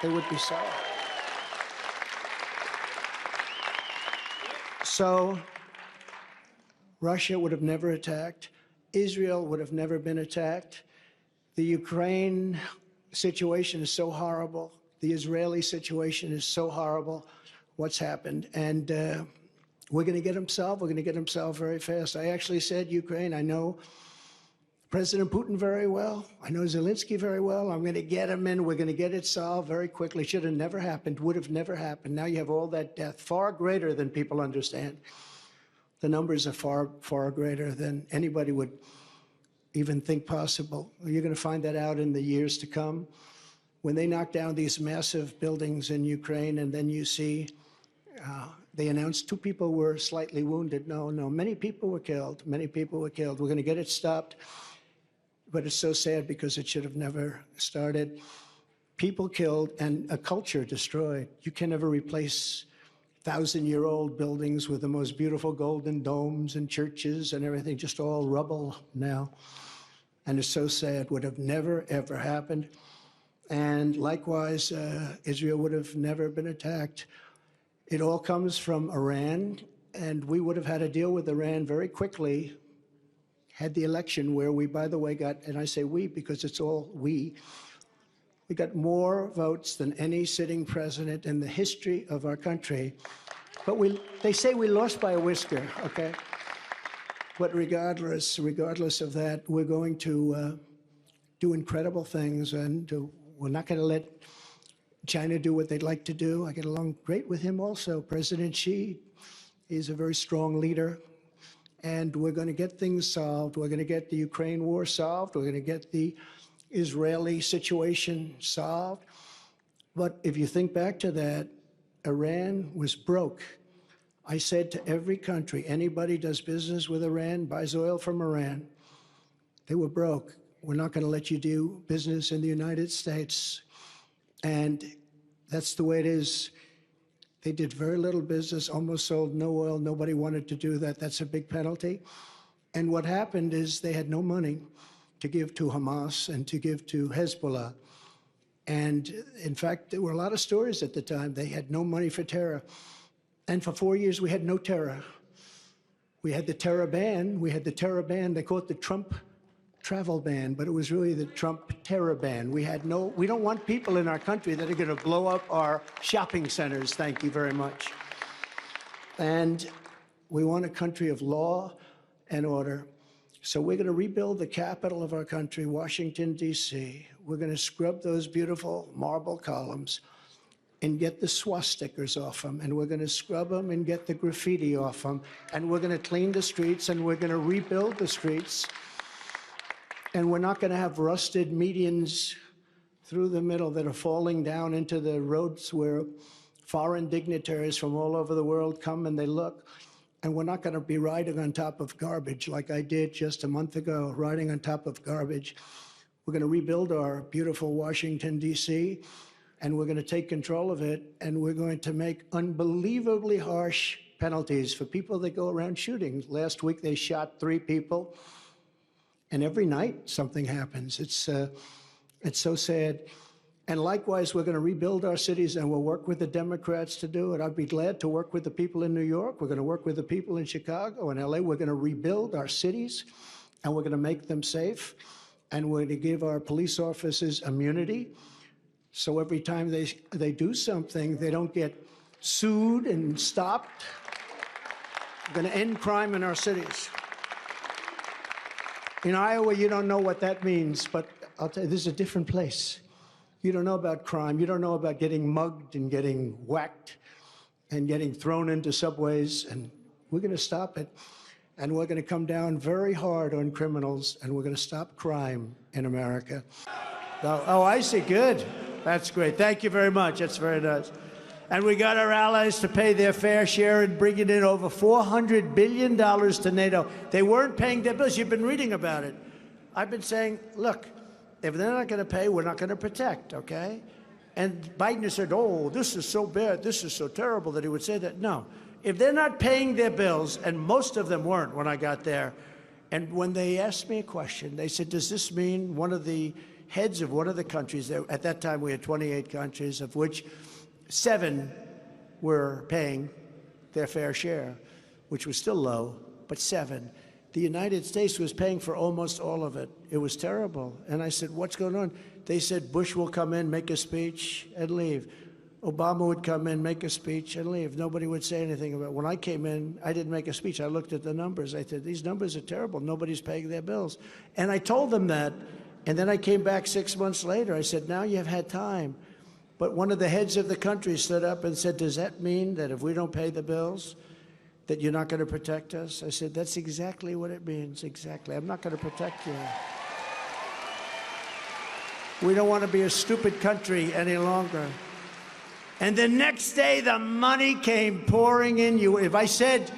They would be solved. So Russia would have never attacked. Israel would have never been attacked. The Ukraine situation is so horrible. The Israeli situation is so horrible, what's happened. And we're going to get them solved. We're going to get them solved very fast. I actually said, Ukraine, I know President Putin very well. I know Zelensky very well. I'm going to get him in. We're going to get it solved very quickly. Should have never happened. Would have never happened. Now you have all that death, far greater than people understand. The numbers are far, far greater than anybody would even think possible. You're going to find that out in the years to come. When they knock down these massive buildings in Ukraine, and then you see they announced 2 people were slightly wounded. No, many people were killed. Many people were killed. We're going to get it stopped. But it's so sad because it should have never started. People killed and a culture destroyed. You can never replace 1,000-year-old buildings with the most beautiful golden domes and churches and everything, just all rubble now. And it's so sad. Would have never, ever happened. And likewise, Israel would have never been attacked. It all comes from Iran, and we would have had to deal with Iran very quickly had the election where we, by the way, got, and I say we because it's all we got more votes than any sitting president in the history of our country. But they say we lost by a whisker, okay? But regardless of that, we're going to do incredible things, and we're not going to let China do what they'd like to do. I get along great with him also. President Xi, he's a very strong leader. And we're going to get things solved. We're going to get the Ukraine war solved. We're going to get the Israeli situation solved. But if you think back to that, Iran was broke. I said to every country, anybody does business with Iran, buys oil from Iran, they were broke. We're not going to let you do business in the United States. And that's the way it is. They did very little business, almost sold no oil. Nobody wanted to do that. That's a big penalty. And what happened is they had no money to give to Hamas and to give to Hezbollah. And in fact, there were a lot of stories at the time. They had no money for terror. And for 4 years, we had no terror. We had the terror ban. We had the terror ban. They call it the Trump travel ban, but it was really the Trump terror ban. We don't want people in our country that are going to blow up our shopping centers. Thank you very much. And we want a country of law and order. So we're going to rebuild the capital of our country, Washington, D.C. We're going to scrub those beautiful marble columns and get the swastikas off them. And we're going to scrub them and get the graffiti off them. And we're going to clean the streets, and we're going to rebuild the streets. And we're not going to have rusted medians through the middle that are falling down into the roads where foreign dignitaries from all over the world come and they look. And we're not going to be riding on top of garbage like I did just a month ago, riding on top of garbage. We're going to rebuild our beautiful Washington, D.C., and we're going to take control of it, and we're going to make unbelievably harsh penalties for people that go around shooting. Last week, they shot 3 people. And every night something happens. It's so sad. And likewise, we're going to rebuild our cities, and we'll work with the Democrats to do it. I'd be glad to work with the people in New York. We're going to work with the people in Chicago and LA. We're going to rebuild our cities, and we're going to make them safe. And we're going to give our police officers immunity. So every time they do something, they don't get sued and stopped. We're going to end crime in our cities. In Iowa, you don't know what that means, but I'll tell you, this is a different place. You don't know about crime. You don't know about getting mugged and getting whacked and getting thrown into subways, and we're going to stop it. And we're going to come down very hard on criminals, and we're going to stop crime in America. Oh, I see. Good. That's great. Thank you very much. That's very nice. And we got our allies to pay their fair share and bringing in over $400 billion to NATO. They weren't paying their bills. You've been reading about it. I've been saying, look, if they're not going to pay, we're not going to protect, okay? And Biden has said, oh, this is so bad, this is so terrible that he would say that. No. If they're not paying their bills, and most of them weren't when I got there, and when they asked me a question, they said, does this mean one of the heads of one of the countries. At that time, we had 28 countries, of which 7 were paying their fair share, which was still low, but 7. The United States was paying for almost all of it. It was terrible. And I said, what's going on? They said Bush will come in, make a speech, and leave. Obama would come in, make a speech, and leave. Nobody would say anything about it. When I came in, I didn't make a speech. I looked at the numbers. I said, these numbers are terrible. Nobody's paying their bills. And I told them that. And then I came back 6 months later. I said, now you've had time. But one of the heads of the country stood up and said, does that mean that if we don't pay the bills, that you're not going to protect us? I said, that's exactly what it means, exactly. I'm not going to protect you. We don't want to be a stupid country any longer. And the next day, the money came pouring in. If I said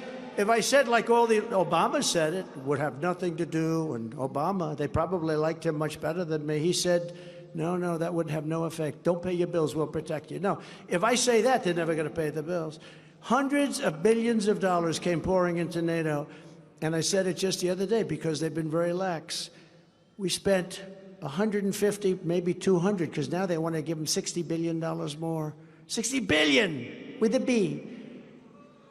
like all the Obama said it would have nothing to do, and Obama, they probably liked him much better than me. He said, no, that would have no effect. Don't pay your bills, we'll protect you. No, if I say that, they're never going to pay the bills. Hundreds of billions of dollars came pouring into NATO, and I said it just the other day because they've been very lax. We spent 150, maybe 200, because now they want to give them $60 billion more. 60 billion with a B.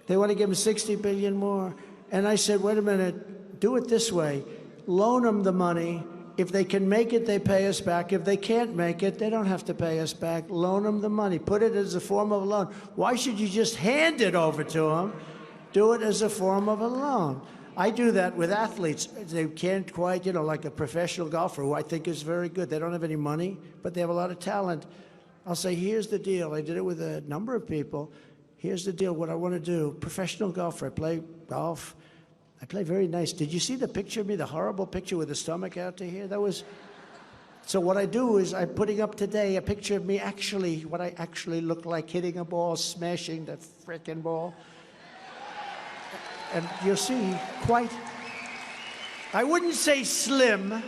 They want to give them 60 billion more. And I said, wait a minute, do it this way. Loan them the money. If they can make it, they pay us back. If they can't make it, they don't have to pay us back. Loan them the money. Put it as a form of a loan. Why should you just hand it over to them? Do it as a form of a loan. I do that with athletes. They can't quite, like a professional golfer who I think is very good. They don't have any money, but they have a lot of talent. I'll say, here's the deal. I did it with a number of people. Here's the deal, what I want to do. Professional golfer, I play golf. I play very nice. Did you see the picture of me, the horrible picture with the stomach out to here? So what I do is I'm putting up today a picture of me what I actually look like, hitting a ball, smashing the frickin' ball. And you'll see I wouldn't say slim,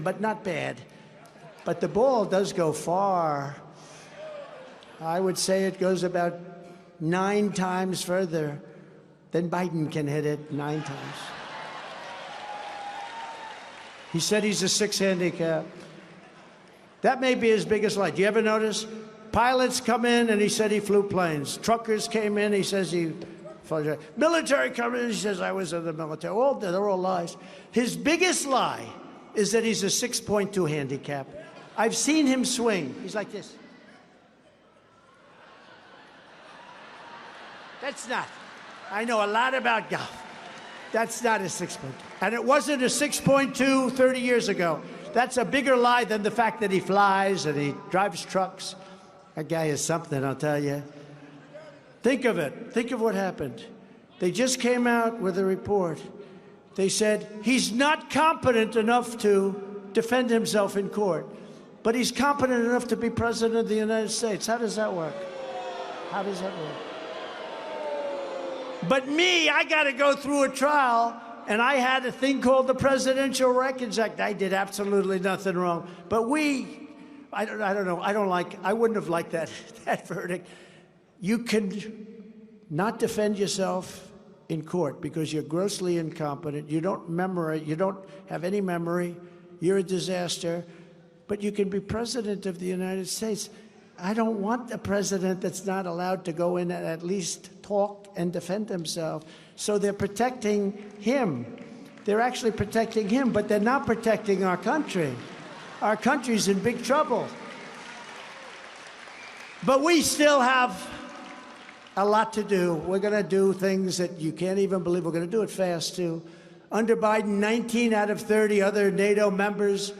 but not bad. But the ball does go far. I would say it goes about 9 times further than Biden can hit it, 9 times. He said he's a 6 handicap. That may be his biggest lie. Do you ever notice? Pilots come in and he said he flew planes. Truckers came in, he says he flew. Military come in, he says I was in the military. They're all lies. His biggest lie is that he's a 6.2 handicap. I've seen him swing. He's like this. That's not. I know a lot about golf. That's not a 6.2. And it wasn't a 6.2 30 years ago. That's a bigger lie than the fact that he flies and he drives trucks. That guy is something, I'll tell you. Think of it. Think of what happened. They just came out with a report. They said he's not competent enough to defend himself in court, but he's competent enough to be president of the United States. How does that work? How does that work? But me, I got to go through a trial, and I had a thing called the Presidential Records Act. I did absolutely nothing wrong. But I don't know. I wouldn't have liked that verdict. You can not defend yourself in court because you're grossly incompetent. You don't have any memory. You're a disaster. But you can be president of the United States. I don't want a president that's not allowed to go in and at least talk and defend himself. So they're protecting him. They're actually protecting him, but they're not protecting our country. Our country's in big trouble. But we still have a lot to do. We're going to do things that you can't even believe. We're going to do it fast, too. Under Biden, 19 out of 30 other NATO members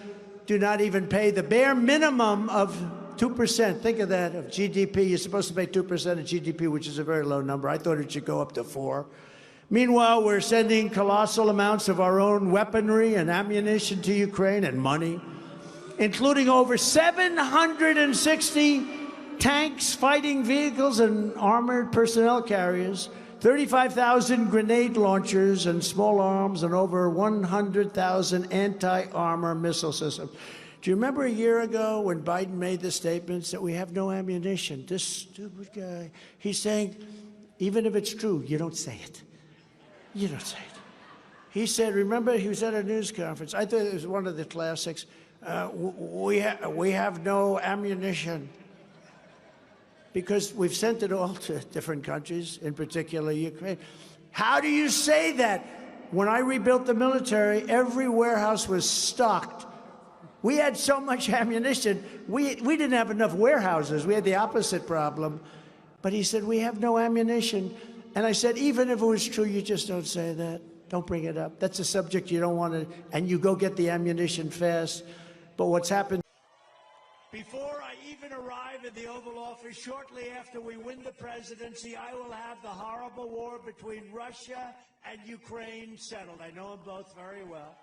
do not even pay the bare minimum of 2%. Think of that, of GDP. You're supposed to pay 2% of GDP, which is a very low number. I thought it should go up to 4%. Meanwhile, we're sending colossal amounts of our own weaponry and ammunition to Ukraine and money, including over 760 tanks, fighting vehicles, and armored personnel carriers, 35,000 grenade launchers and small arms, and over 100,000 anti-armor missile systems. Do you remember a year ago when Biden made the statements that we have no ammunition? This stupid guy. He's saying, even if it's true, you don't say it. You don't say it. He said, remember, he was at a news conference. I thought it was one of the classics. We have no ammunition because we've sent it all to different countries, in particular Ukraine. How do you say that? When I rebuilt the military, every warehouse was stocked. We had so much ammunition, we didn't have enough warehouses. We had the opposite problem. But he said, we have no ammunition. And I said, even if it was true, you just don't say that. Don't bring it up. That's a subject you don't want to, and you go get the ammunition fast. But what's happened? Before I even arrive at the Oval Office, shortly after we win the presidency, I will have the horrible war between Russia and Ukraine settled. I know them both very well.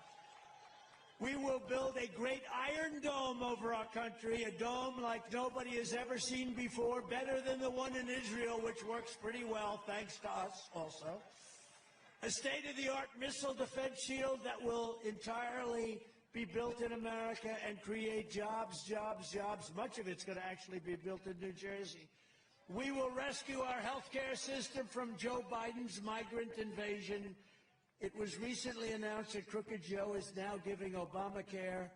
We will build a great iron dome over our country, a dome like nobody has ever seen before, better than the one in Israel, which works pretty well, thanks to us also. A state-of-the-art missile defense shield that will entirely be built in America and create jobs, jobs, jobs. Much of it's going to actually be built in New Jersey. We will rescue our healthcare system from Joe Biden's migrant invasion. It was recently announced that Crooked Joe is now giving Obamacare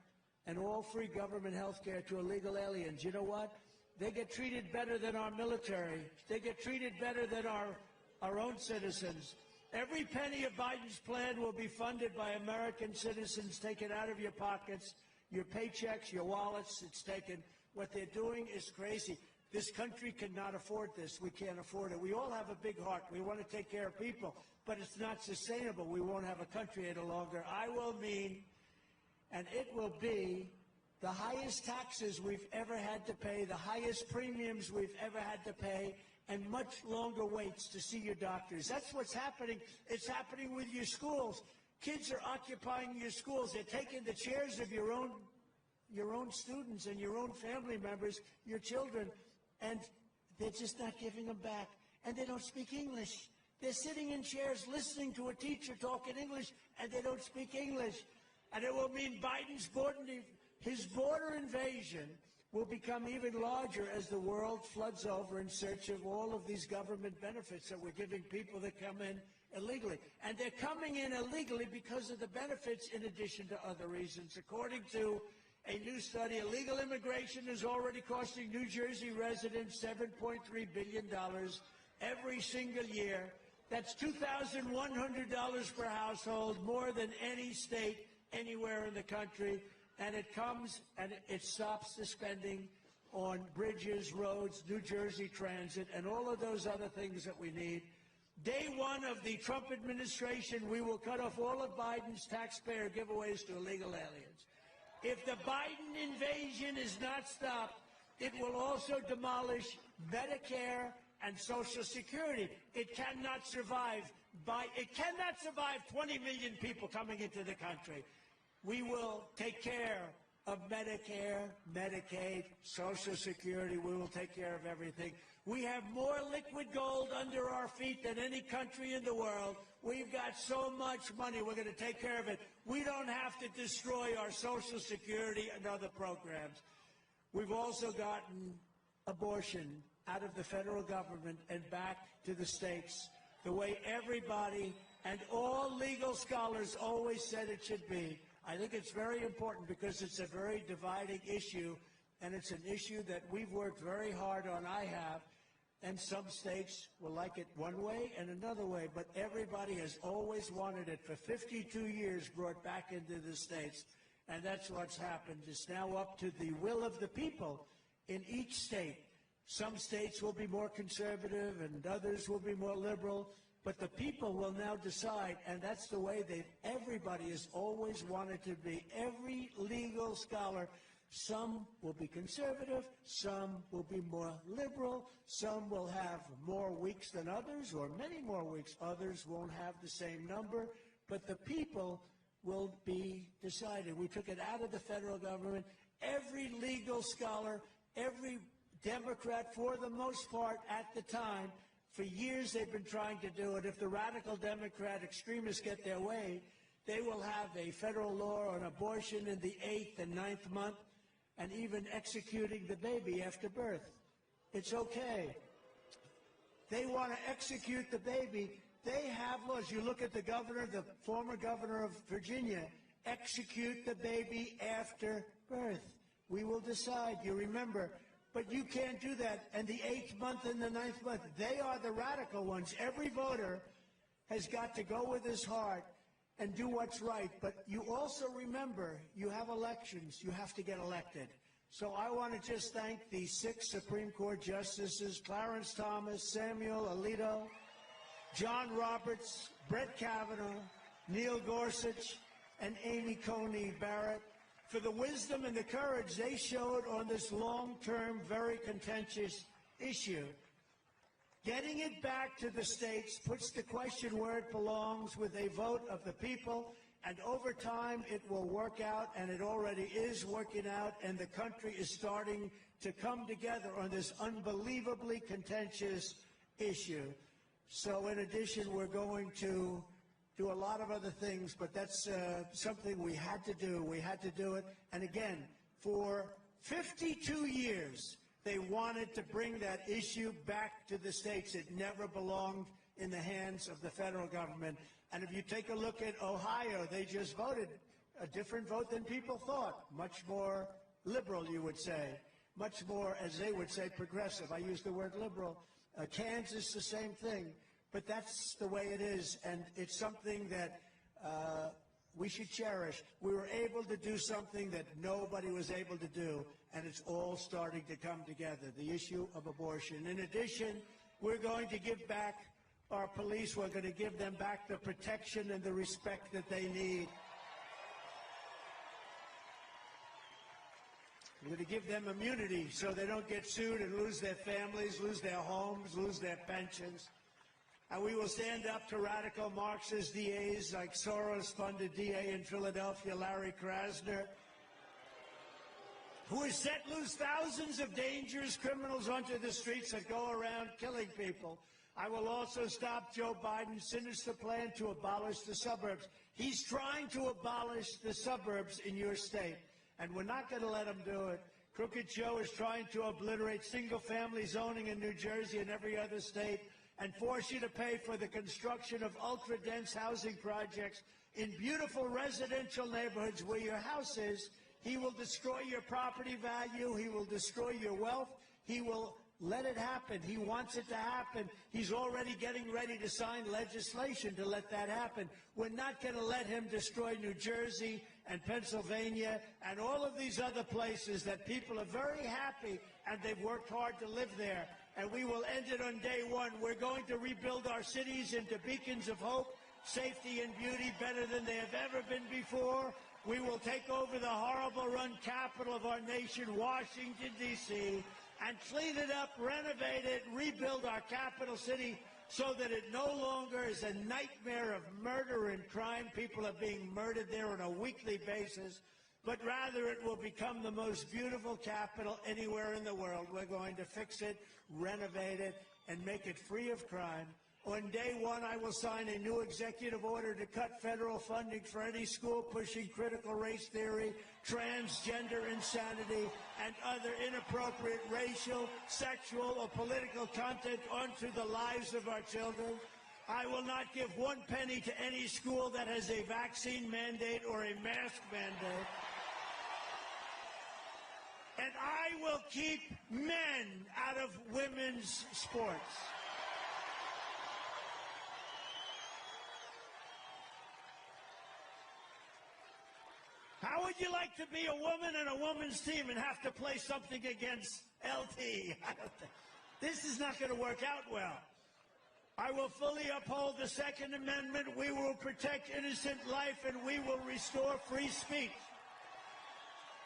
and all free government health care to illegal aliens. You know what? They get treated better than our military. They get treated better than our own citizens. Every penny of Biden's plan will be funded by American citizens, taken out of your pockets, your paychecks, your wallets. It's taken. What they're doing is crazy. This country cannot afford this. We can't afford it. We all have a big heart. We want to take care of people, but it's not sustainable. We won't have a country any longer. I will mean, and it will be, the highest taxes we've ever had to pay, the highest premiums we've ever had to pay, and much longer waits to see your doctors. That's what's happening. It's happening with your schools. Kids are occupying your schools. They're taking the chairs of your own students and your own family members, your children, and they're just not giving them back. And they don't speak English. They're sitting in chairs listening to a teacher talk in English, and they don't speak English. And it will mean Biden's border invasion will become even larger as the world floods over in search of all of these government benefits that we're giving people that come in illegally. And they're coming in illegally because of the benefits in addition to other reasons. According to a new study, illegal immigration is already costing New Jersey residents $7.3 billion every single year. That's $2,100 per household, more than any state anywhere in the country. And it comes and it stops the spending on bridges, roads, New Jersey Transit, and all of those other things that we need. Day one of the Trump administration, we will cut off all of Biden's taxpayer giveaways to illegal aliens. If the Biden invasion is not stopped, it will also demolish Medicare and Social Security. It cannot survive 20 million people coming into the country. We will take care of Medicare, Medicaid, Social Security. We will take care of everything. We have more liquid gold under our feet than any country in the world. We've got so much money. We're going to take care of it. We don't have to destroy our Social Security and other programs. We've also gotten abortion out of the federal government and back to the states, the way everybody and all legal scholars always said it should be. I think it's very important because it's a very dividing issue, and it's an issue that we've worked very hard on. I have, and some states will like it one way and another way, but everybody has always wanted it for 52 years brought back into the states, and that's what's happened. It's now up to the will of the people in each state. Some states will be more conservative and others will be more liberal. But the people will now decide, and that's the way everybody has always wanted to be. Every legal scholar, some will be conservative, some will be more liberal, some will have more weeks than others, or many more weeks. Others won't have the same number, but the people will be decided. We took it out of the federal government. Every legal scholar, every Democrat, for the most part at the time, for years they've been trying to do it. If the radical Democrat extremists get their way, they will have a federal law on abortion in the 8th and 9th month, and even executing the baby after birth. It's okay. They want to execute the baby They have laws. You look at the governor, the former governor of Virginia, execute the baby after birth. We will decide, you remember. But you can't do that. And the 8th month and the 9th month, they are the radical ones. Every voter has got to go with his heart and do what's right. But you also remember, you have elections. You have to get elected. So I want to just thank the 6 Supreme Court justices, Clarence Thomas, Samuel Alito, John Roberts, Brett Kavanaugh, Neil Gorsuch, and Amy Coney Barrett, for the wisdom and the courage they showed on this long-term, very contentious issue. Getting it back to the states puts the question where it belongs with a vote of the people, and over time it will work out, and it already is working out, and the country is starting to come together on this unbelievably contentious issue. So in addition, we're going to do a lot of other things, but that's something we had to do. We had to do it. And again, for 52 years, they wanted to bring that issue back to the states. It never belonged in the hands of the federal government. And if you take a look at Ohio, they just voted a different vote than people thought. Much more liberal, you would say. Much more, as they would say, progressive. I use the word liberal. Kansas, the same thing. But that's the way it is, and it's something that we should cherish. We were able to do something that nobody was able to do, and it's all starting to come together, the issue of abortion. In addition, we're going to give back our police. We're going to give them back the protection and the respect that they need. We're going to give them immunity so they don't get sued and lose their families, lose their homes, lose their pensions. And we will stand up to radical Marxist DAs like Soros-funded DA in Philadelphia, Larry Krasner, who has set loose thousands of dangerous criminals onto the streets that go around killing people. I will also stop Joe Biden's sinister plan to abolish the suburbs. He's trying to abolish the suburbs in your state, and we're not going to let him do it. Crooked Joe is trying to obliterate single-family zoning in New Jersey and every other state, and force you to pay for the construction of ultra-dense housing projects in beautiful residential neighborhoods where your house is. He will destroy your property value. He will destroy your wealth. He will let it happen. He wants it to happen. He's already getting ready to sign legislation to let that happen. We're not going to let him destroy New Jersey and Pennsylvania and all of these other places that people are very happy, and they've worked hard to live there. And we will end it on day one. We're going to rebuild our cities into beacons of hope, safety, and beauty better than they have ever been before. We will take over the horrible-run capital of our nation, Washington, D.C., and clean it up, renovate it, rebuild our capital city so that it no longer is a nightmare of murder and crime. People are being murdered there on a weekly basis. But rather it will become the most beautiful capital anywhere in the world. We're going to fix it, renovate it, and make it free of crime. On day one, I will sign a new executive order to cut federal funding for any school pushing critical race theory, transgender insanity, and other inappropriate racial, sexual, or political content onto the lives of our children. I will not give one penny to any school that has a vaccine mandate or a mask mandate. And I will keep men out of women's sports. How would you like to be a woman in a woman's team and have to play something against LT? This is not going to work out well. I will fully uphold the Second Amendment. We will protect innocent life, and we will restore free speech.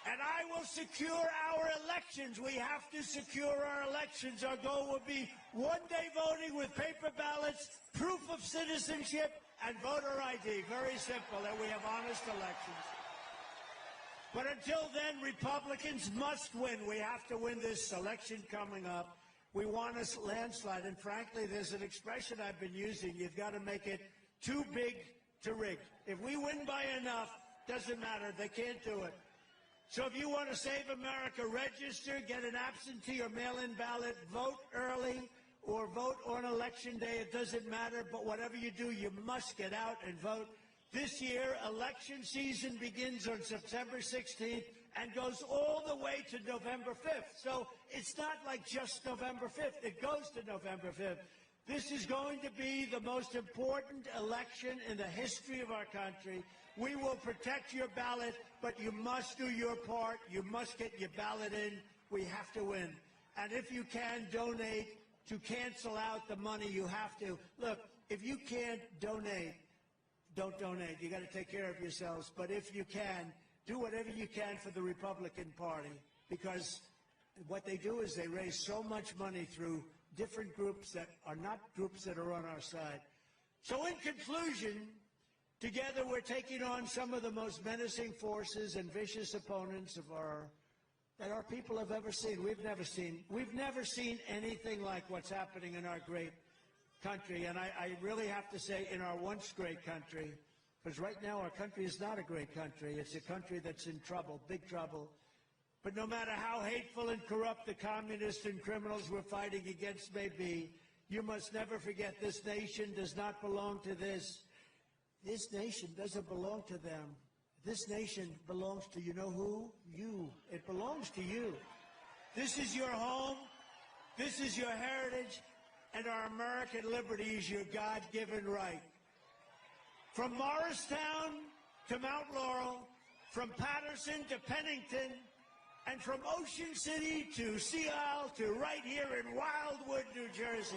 And I will secure our elections. We have to secure our elections. Our goal will be one-day voting with paper ballots, proof of citizenship, and voter ID. Very simple, that we have honest elections. But until then, Republicans must win. We have to win this election coming up. We want a landslide. And frankly, there's an expression I've been using. You've got to make it too big to rig. If we win by enough, doesn't matter. They can't do it. So if you want to save America, register, get an absentee or mail-in ballot, vote early, or vote on election day. It doesn't matter, but whatever you do, you must get out and vote. This year, election season begins on September 16th and goes all the way to November 5th. So it's not like just November 5th. It goes to November 5th. This is going to be the most important election in the history of our country. We will protect your ballot, but you must do your part. You must get your ballot in. We have to win. And if you can donate to cancel out the money, you have to. Look, if you can't donate, don't donate. You got to take care of yourselves. But if you can, do whatever you can for the Republican Party, because what they do is they raise so much money through different groups that are not groups that are on our side. So in conclusion, together we're taking on some of the most menacing forces and vicious opponents that our people have ever seen. We've never seen anything like what's happening in our great country. And I really have to say, in our once great country, because right now our country is not a great country. It's a country that's in trouble, big trouble. But no matter how hateful and corrupt the communists and criminals we're fighting against may be, you must never forget this nation does not belong to this. This nation doesn't belong to them. This nation belongs to, you know who? You. It belongs to you. This is your home. This is your heritage. And our American liberty is your God-given right. From Morristown to Mount Laurel, from Patterson to Pennington, and from Ocean City to Sea Isle to right here in Wildwood, New Jersey.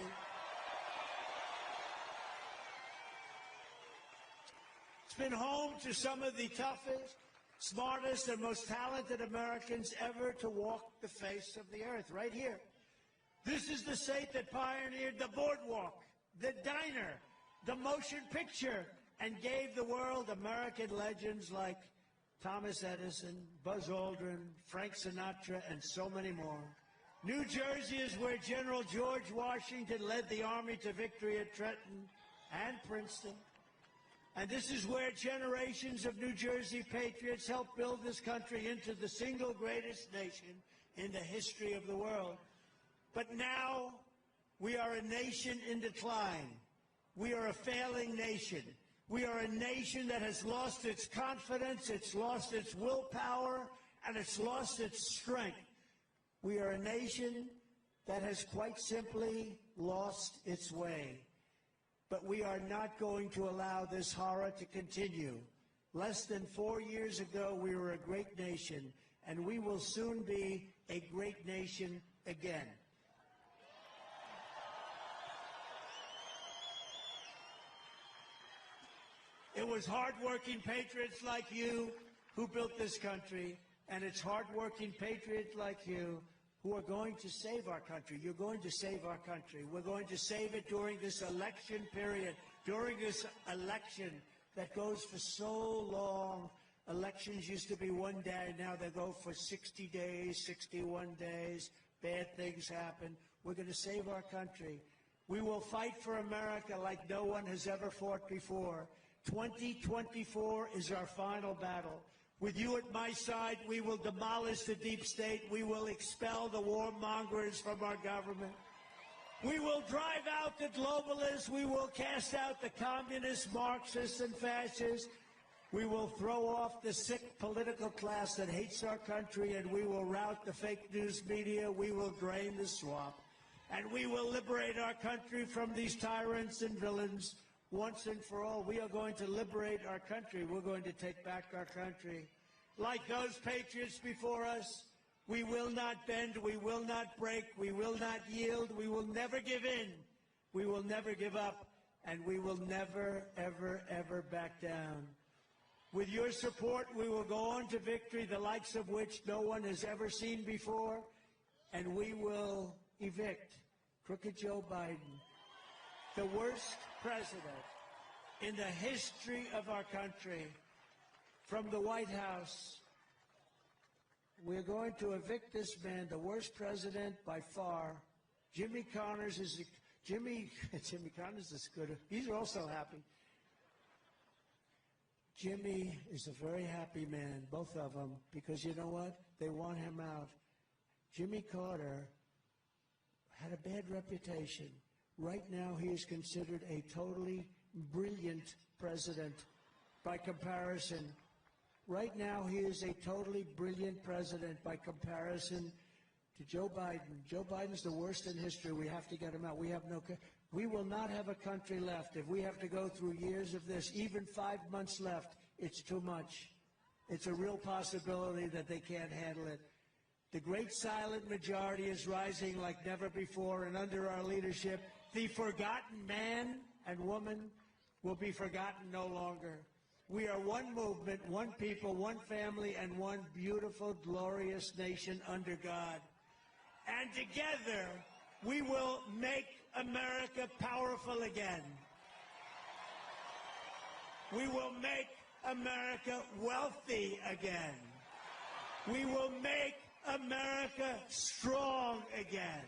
It's been home to some of the toughest, smartest, and most talented Americans ever to walk the face of the earth, right here. This is the state that pioneered the boardwalk, the diner, the motion picture, and gave the world American legends like Thomas Edison, Buzz Aldrin, Frank Sinatra, and so many more. New Jersey is where General George Washington led the Army to victory at Trenton and Princeton. And this is where generations of New Jersey patriots helped build this country into the single greatest nation in the history of the world. But now we are a nation in decline. We are a failing nation. We are a nation that has lost its confidence, it's lost its willpower, and it's lost its strength. We are a nation that has quite simply lost its way. But we are not going to allow this horror to continue. Less than 4 years ago, we were a great nation, and we will soon be a great nation again. It was hardworking patriots like you who built this country, and it's hardworking patriots like you who are going to save our country. You're going to save our country. We're going to save it during this election period, during this election that goes for so long. Elections used to be one day. Now they go for 60 days, 61 days. Bad things happen. We're going to save our country. We will fight for America like no one has ever fought before. 2024 is our final battle. With you at my side, we will demolish the deep state. We will expel the warmongers from our government. We will drive out the globalists. We will cast out the communists, Marxists, and fascists. We will throw off the sick political class that hates our country, and we will rout the fake news media. We will drain the swamp. And we will liberate our country from these tyrants and villains once and for all. We are going to liberate our country. We're going to take back our country. Like those patriots before us, we will not bend, we will not break, we will not yield, we will never give in, we will never give up, and we will never, ever, ever back down. With your support, we will go on to victory, the likes of which no one has ever seen before, and we will evict Crooked Joe Biden, the worst president in the history of our country, from the White House. We're going to evict this man, the worst president by far. Jimmy Connors is Jimmy Connors is good. He's also happy. Jimmy is a very happy man, both of them, because you know what? They want him out. Jimmy Carter had a bad reputation. Right now, he is considered a totally brilliant president by comparison. Right now, he is a totally brilliant president by comparison to Joe Biden. Joe Biden's the worst in history. We have to get him out. We will not have a country left. If we have to go through years of this, even 5 months left, it's too much. It's a real possibility that they can't handle it. The great silent majority is rising like never before, and under our leadership, the forgotten man and woman will be forgotten no longer. We are one movement, one people, one family, and one beautiful, glorious nation under God. And together, we will make America powerful again. We will make America wealthy again. We will make America strong again.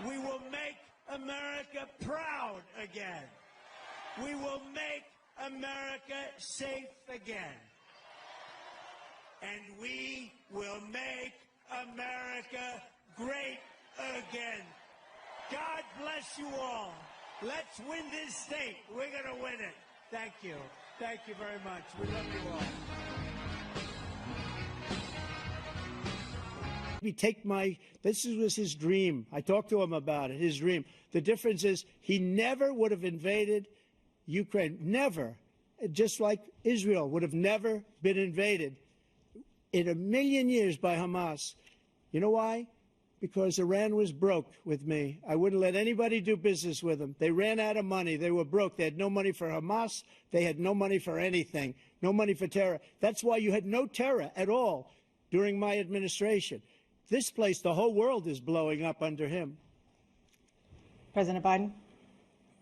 We will make America proud again. We will make America safe again. And we will make America great again. God bless you all. Let's win this state. We're going to win it. Thank you. Thank you very much. We love you all. This was his dream. I talked to him about it, his dream. The difference is he never would have invaded Ukraine. Never. Just like Israel would have never been invaded in a million years by Hamas. You know why? Because Iran was broke with me. I wouldn't let anybody do business with them. They ran out of money. They were broke. They had no money for Hamas. They had no money for anything. No money for terror. That's why you had no terror at all during my administration. This place, the whole world is blowing up under him. President Biden?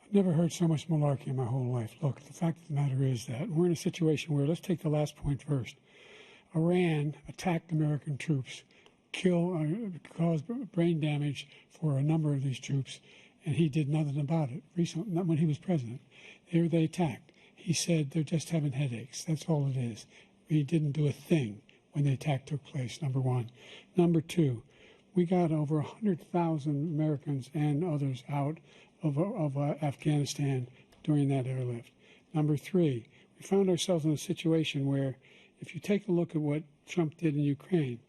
I've never heard so much malarkey in my whole life. Look, the fact of the matter is that we're in a situation where, let's take the last point first. Iran attacked American troops, caused brain damage for a number of these troops, and he did nothing about it. Recently, not when he was president. They attacked. He said they're just having headaches. That's all it is. He didn't do a thing when the attack took place, number one. Number two, we got over 100,000 Americans and others out of Afghanistan during that airlift. Number three, we found ourselves in a situation where, if you take a look at what Trump did in Ukraine,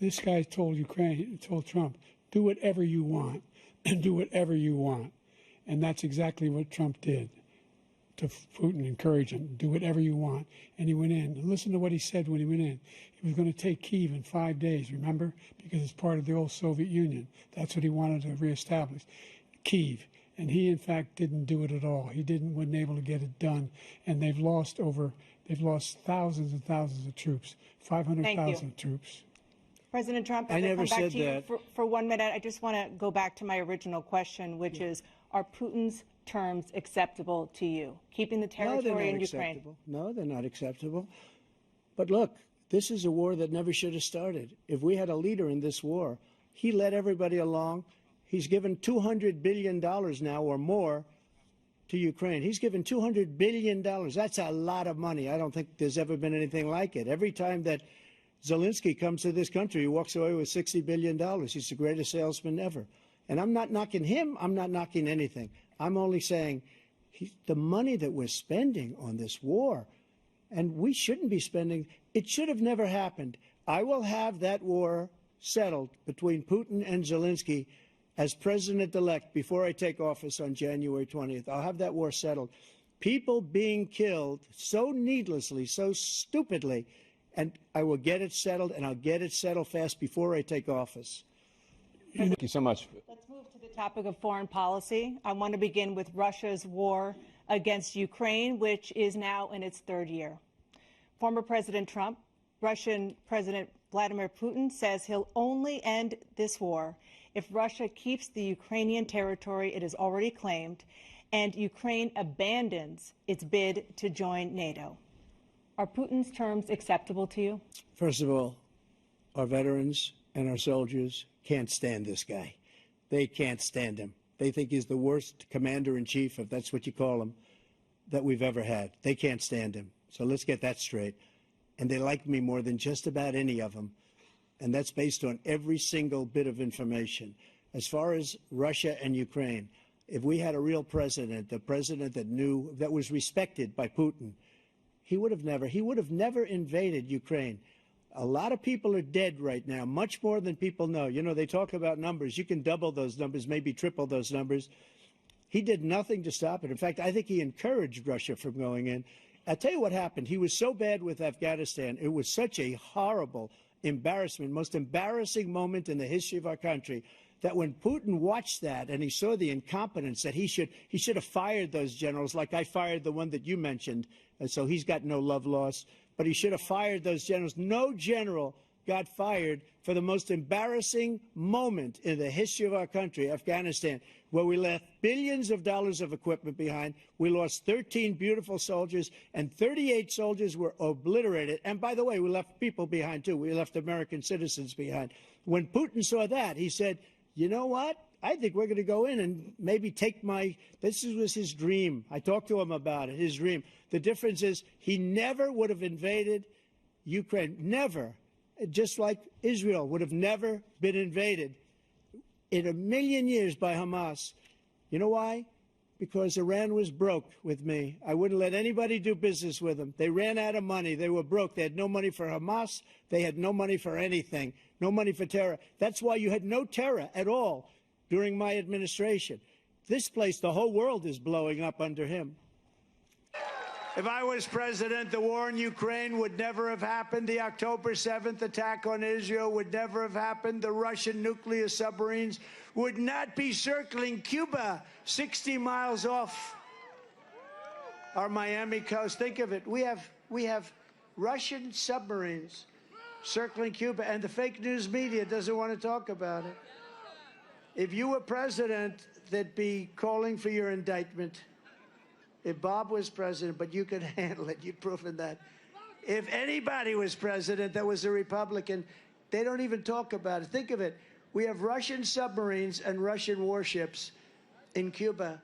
this guy told Trump, do whatever you want, and do whatever you want. And that's exactly what Trump did to Putin, encourage him, do whatever you want. And he went in. And listen to what he said when he went in. He was going to take Kyiv in 5 days, remember? Because it's part of the old Soviet Union. That's what he wanted to reestablish, Kyiv. And he, in fact, didn't do it at all. He wasn't able to get it done. And they've lost thousands and thousands of troops, 500,000 troops. President Trump, I never come back said to you that. for 1 minute. I just want to go back to my original question, which is, are Putin's terms acceptable to you? Keeping the territory in Ukraine? No, they're not acceptable. But look, this is a war that never should have started. If we had a leader in this war, he led everybody along. He's given $200 billion now or more to Ukraine. He's given $200 billion. That's a lot of money. I don't think there's ever been anything like it. Every time that Zelensky comes to this country, he walks away with $60 billion. He's the greatest salesman ever. And I'm not knocking him. I'm not knocking anything. I'm only saying the money that we're spending on this war, and we shouldn't be spending, it should have never happened. I will have that war settled between Putin and Zelensky as president-elect before I take office on January 20th. I'll have that war settled. People being killed so needlessly, so stupidly, and I will get it settled, and I'll get it settled fast before I take office. Thank you so much. Let's move to the topic of foreign policy. I want to begin with Russia's war against Ukraine, which is now in its third year. Former President Trump, Russian President Vladimir Putin says he'll only end this war if Russia keeps the Ukrainian territory it has already claimed and Ukraine abandons its bid to join NATO. Are Putin's terms acceptable to you? First of all, our veterans and our soldiers can't stand this guy. They can't stand him. They think he's the worst commander-in-chief, if that's what you call him, that we've ever had. They can't stand him. So let's get that straight. And they like me more than just about any of them. And that's based on every single bit of information. as far as Russia and Ukraine, if we had a real president, the president that knew, that was respected by Putin, he would have never invaded Ukraine. A lot of people are dead right now, much more than people know. You know, they talk about numbers. You can double those numbers, maybe triple those numbers. He did nothing to stop it. In fact, I think he encouraged Russia from going in. I'll tell you what happened. He was so bad with Afghanistan. It was such a horrible embarrassment, most embarrassing moment in the history of our country, that when Putin watched that and he saw the incompetence, that he should have fired those generals, like I fired the one that you mentioned, and so he's got no love lost, but he should have fired those generals. No general got fired for the most embarrassing moment in the history of our country, Afghanistan, where we left billions of dollars of equipment behind. We lost 13 beautiful soldiers, and 38 soldiers were obliterated. And by the way, we left people behind, too. We left American citizens behind. When Putin saw that, he said, you know what? I think we're going to go in and maybe take this was his dream. I talked to him about it, his dream. The difference is he never would have invaded Ukraine, never. Just like Israel would have never been invaded in a million years by Hamas. You know why? Because Iran was broke with me. I wouldn't let anybody do business with them. They ran out of money. They were broke. They had no money for Hamas. They had no money for anything, no money for terror. That's why you had no terror at all during my administration. This place, the whole world is blowing up under him. If I was president, the war in Ukraine would never have happened. The October 7th attack on Israel would never have happened. The Russian nuclear submarines would not be circling Cuba 60 miles off our Miami coast. Think of it. We have Russian submarines circling Cuba, and the fake news media doesn't want to talk about it. If you were president, they'd be calling for your indictment. If Bob was president, but you could handle it, you've proven that. If anybody was president that was a Republican, they don't even talk about it. Think of it. We have Russian submarines and Russian warships in Cuba,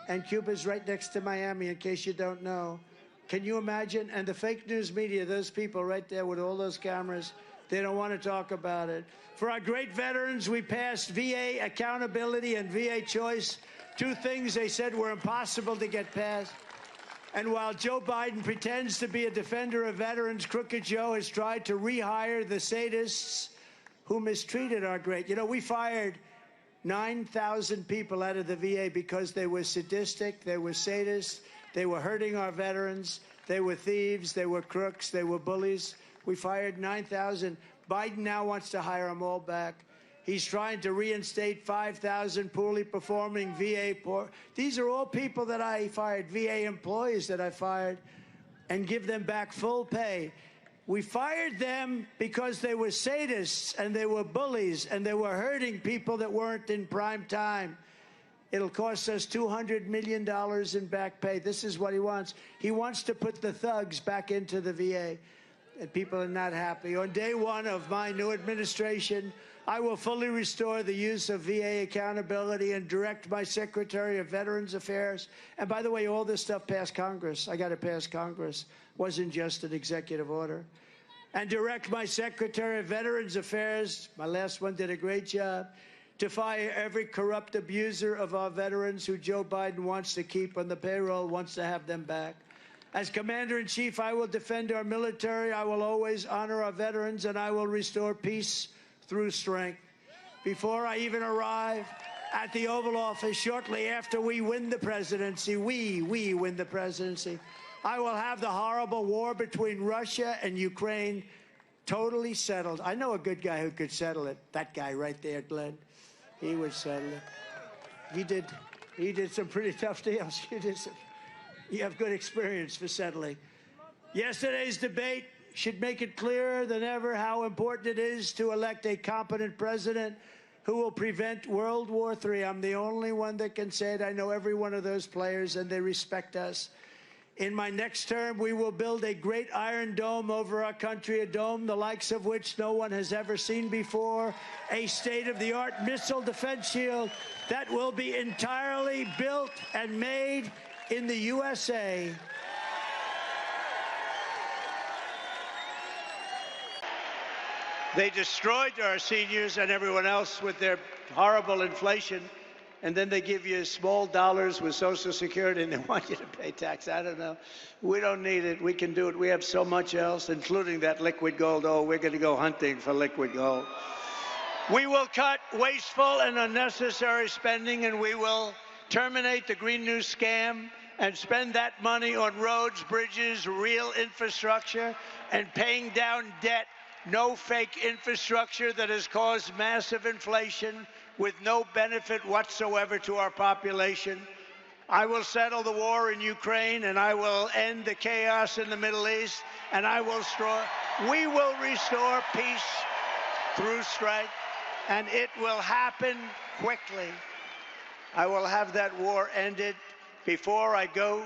and Cuba's right next to Miami, in case you don't know. Can you imagine? And the fake news media, those people right there with all those cameras, they don't want to talk about it. For our great veterans, we passed VA accountability and VA choice, two things they said were impossible to get passed. And while Joe Biden pretends to be a defender of veterans, Crooked Joe has tried to rehire the sadists who mistreated our great. You know, we fired 9,000 people out of the VA because they were sadistic, they were sadists, they were hurting our veterans, they were thieves, they were crooks, they were bullies. We fired 9,000. Biden now wants to hire them all back. He's trying to reinstate 5,000 poorly performing VA. These are all people that I fired, VA employees that I fired, and give them back full pay. We fired them because they were sadists and they were bullies and they were hurting people that weren't in prime time. It'll cost us $200 million in back pay. This is what he wants. He wants to put the thugs back into the VA, and people are not happy. On day one of my new administration, I will fully restore the use of VA accountability and direct my Secretary of Veterans Affairs. And by the way, all this stuff passed Congress. I got to pass Congress. Wasn't just an executive order. And direct my Secretary of Veterans Affairs, my last one did a great job, to fire every corrupt abuser of our veterans who Joe Biden wants to keep on the payroll, wants to have them back. As Commander-in-Chief, I will defend our military. I will always honor our veterans, and I will restore peace through strength. Before I even arrive at the Oval Office, shortly after we win the presidency, we win the presidency, I will have the horrible war between Russia and Ukraine totally settled. I know a good guy who could settle it. That guy right there, Glenn. He would settle it. He did some pretty tough deals. You have good experience for settling. Yesterday's debate should make it clearer than ever how important it is to elect a competent president who will prevent World War III. I'm the only one that can say it. I know every one of those players, and they respect us. In my next term, we will build a great iron dome over our country, a dome the likes of which no one has ever seen before, a state-of-the-art missile defense shield that will be entirely built and made in the USA. They destroyed our seniors and everyone else with their horrible inflation. And then they give you small dollars with Social Security and they want you to pay tax. I don't know. We don't need it. We can do it. We have so much else, including that liquid gold. Oh, we're going to go hunting for liquid gold. We will cut wasteful and unnecessary spending, and we will terminate the Green New Scam and spend that money on roads, bridges, real infrastructure, and paying down debt. No fake infrastructure that has caused massive inflation with no benefit whatsoever to our population. I will settle the war in Ukraine, and I will end the chaos in the Middle East, and we will restore peace through strength, and it will happen quickly. I will have that war ended before I go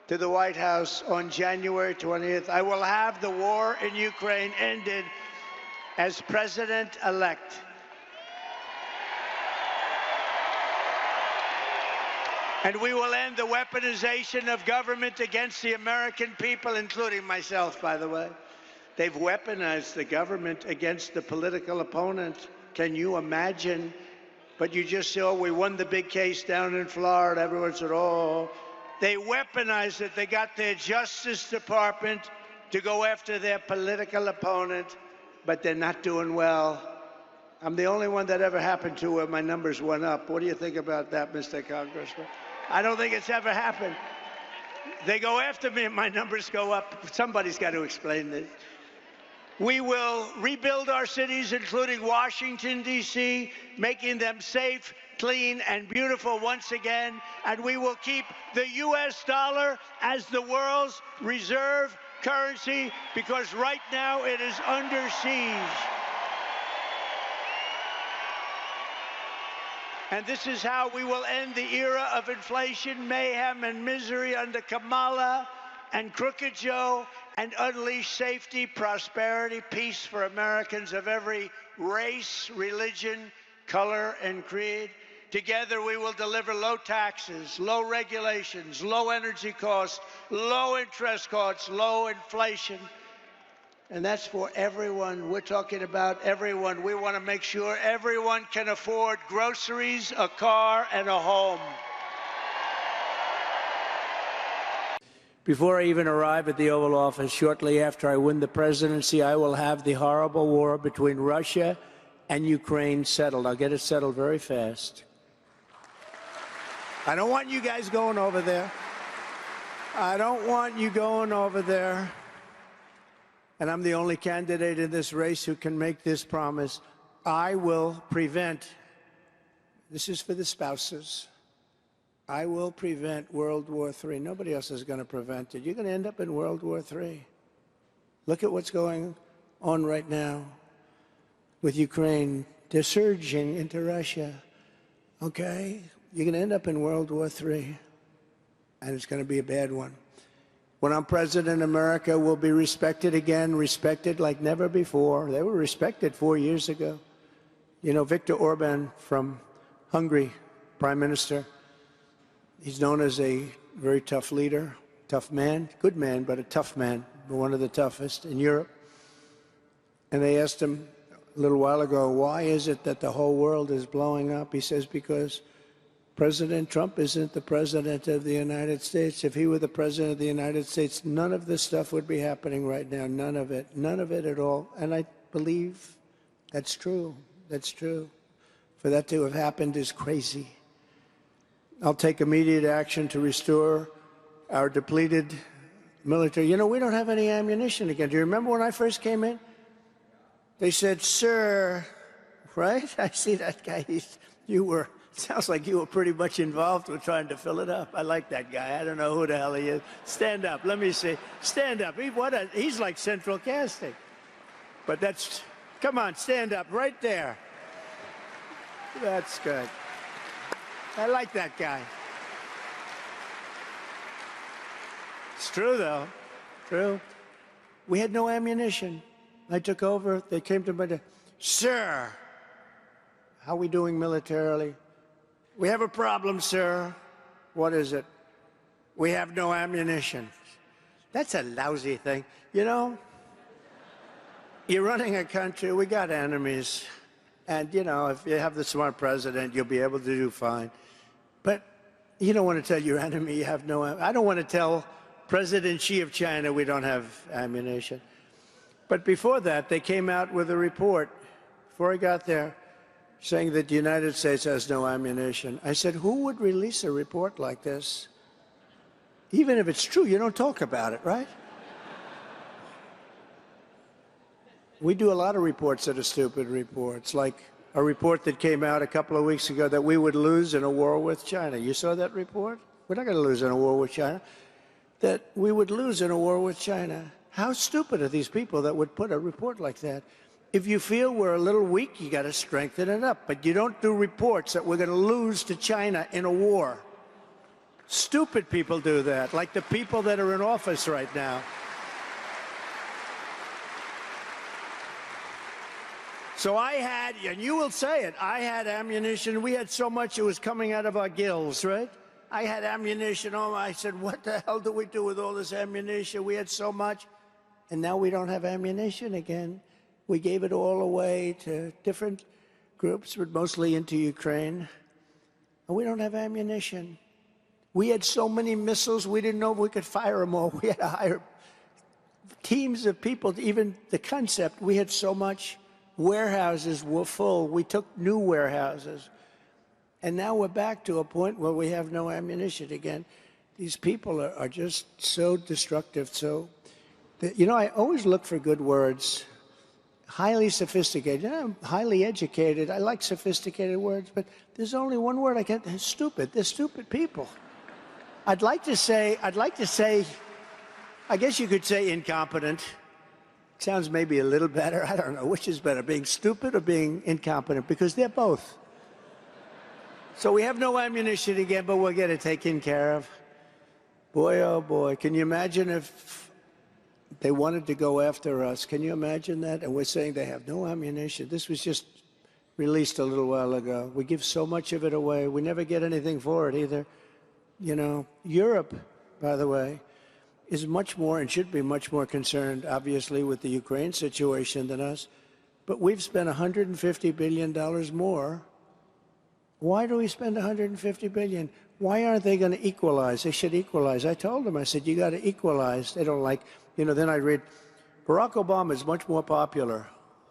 to the White House on January 20th. I will have the war in Ukraine ended as president-elect. And we will end the weaponization of government against the American people, including myself, by the way. They've weaponized the government against the political opponent. Can you imagine? But you just saw we won the big case down in Florida. Everyone said, oh. They weaponized it. They got their Justice Department to go after their political opponent, but they're not doing well. I'm the only one that ever happened to where my numbers went up. What do you think about that, Mr. Congressman? I don't think it's ever happened. They go after me and my numbers go up. Somebody's got to explain this. We will rebuild our cities, including Washington, D.C., making them safe, clean, and beautiful once again. And we will keep the U.S. dollar as the world's reserve currency, because right now it is under siege. And this is how we will end the era of inflation, mayhem, and misery under Kamala and Crooked Joe, and unleash safety, prosperity, peace for Americans of every race, religion, color, and creed. Together, we will deliver low taxes, low regulations, low energy costs, low interest costs, low inflation. And that's for everyone. We're talking about everyone. We want to make sure everyone can afford groceries, a car, and a home. Before I even arrive at the Oval Office, shortly after I win the presidency, I will have the horrible war between Russia and Ukraine settled. I'll get it settled very fast. I don't want you guys going over there. I don't want you going over there. And I'm the only candidate in this race who can make this promise. I will prevent, this is for the spouses, I will prevent World War III. Nobody else is going to prevent it. You're going to end up in World War III. Look at what's going on right now with Ukraine. They're surging into Russia. Okay? You're going to end up in World War III, and it's going to be a bad one. When I'm president, America will be respected again, respected like never before. They were respected 4 years ago. You know, Viktor Orban from Hungary, prime minister, he's known as a very tough leader, tough man, good man, but a tough man, one of the toughest in Europe. And they asked him a little while ago, why is it that the whole world is blowing up? He says, because President Trump isn't the president of the United States. If he were the president of the United States, none of this stuff would be happening right now. None of it at all. And I believe that's true. That's true. For that to have happened is crazy. I'll take immediate action to restore our depleted military. You know, we don't have any ammunition again. Do you remember when I first came in? They said, sir, right? I see that guy. Sounds like you were pretty much involved with trying to fill it up. I like that guy. I don't know who the hell he is. Stand up. Let me see. Stand up. He's like central casting. But that's, come on, stand up right there. That's good. I like that guy. It's true, though. True. We had no ammunition. I took over. They came to me, sir, how are we doing militarily? We have a problem, sir. What is it? We have no ammunition. That's a lousy thing. You know, you're running a country, we got enemies. And, you know, if you have the smart president, you'll be able to do fine. But you don't want to tell your enemy you have no, I don't want to tell President Xi of China we don't have ammunition. But before that, they came out with a report, before I got there, saying that the United States has no ammunition. I said, who would release a report like this? Even if it's true, you don't talk about it, right? We do a lot of reports that are stupid reports, like a report that came out a couple of weeks ago that we would lose in a war with China. You saw that report? We're not going to lose in a war with China. That we would lose in a war with China. How stupid are these people that would put a report like that? If you feel we're a little weak, you got to strengthen it up. But you don't do reports that we're going to lose to China in a war. Stupid people do that, like the people that are in office right now. So I had, and you will say it, I had ammunition. We had so much it was coming out of our gills, right? I had ammunition. Oh, I said, what the hell do we do with all this ammunition? We had so much, and now we don't have ammunition again. We gave it all away to different groups, but mostly into Ukraine, and we don't have ammunition. We had so many missiles, we didn't know if we could fire them all. We had to hire teams of people, even the concept, we had so much. Warehouses were full. We took new warehouses. And now we're back to a point where we have no ammunition again. These people are just so destructive. So, you know, I always look for good words. Highly sophisticated, highly educated. I like sophisticated words, but there's only one word I get. Stupid. They're stupid people. I'd like to say, I guess you could say incompetent. Sounds maybe a little better. I don't know. Which is better, being stupid or being incompetent? Because they're both. So we have no ammunition again, but we'll get it taken care of. Boy, oh boy. Can you imagine if they wanted to go after us? Can you imagine that? And we're saying they have no ammunition. This was just released a little while ago. We give so much of it away. We never get anything for it either. You know, Europe, by the way, is much more and should be much more concerned, obviously, with the Ukraine situation than us. But we've spent $150 billion more. Why do we spend $150 billion? Why aren't they going to equalize? They should equalize. I told them, I said, you got to equalize. They don't like, you know, then I read, Barack Obama is much more popular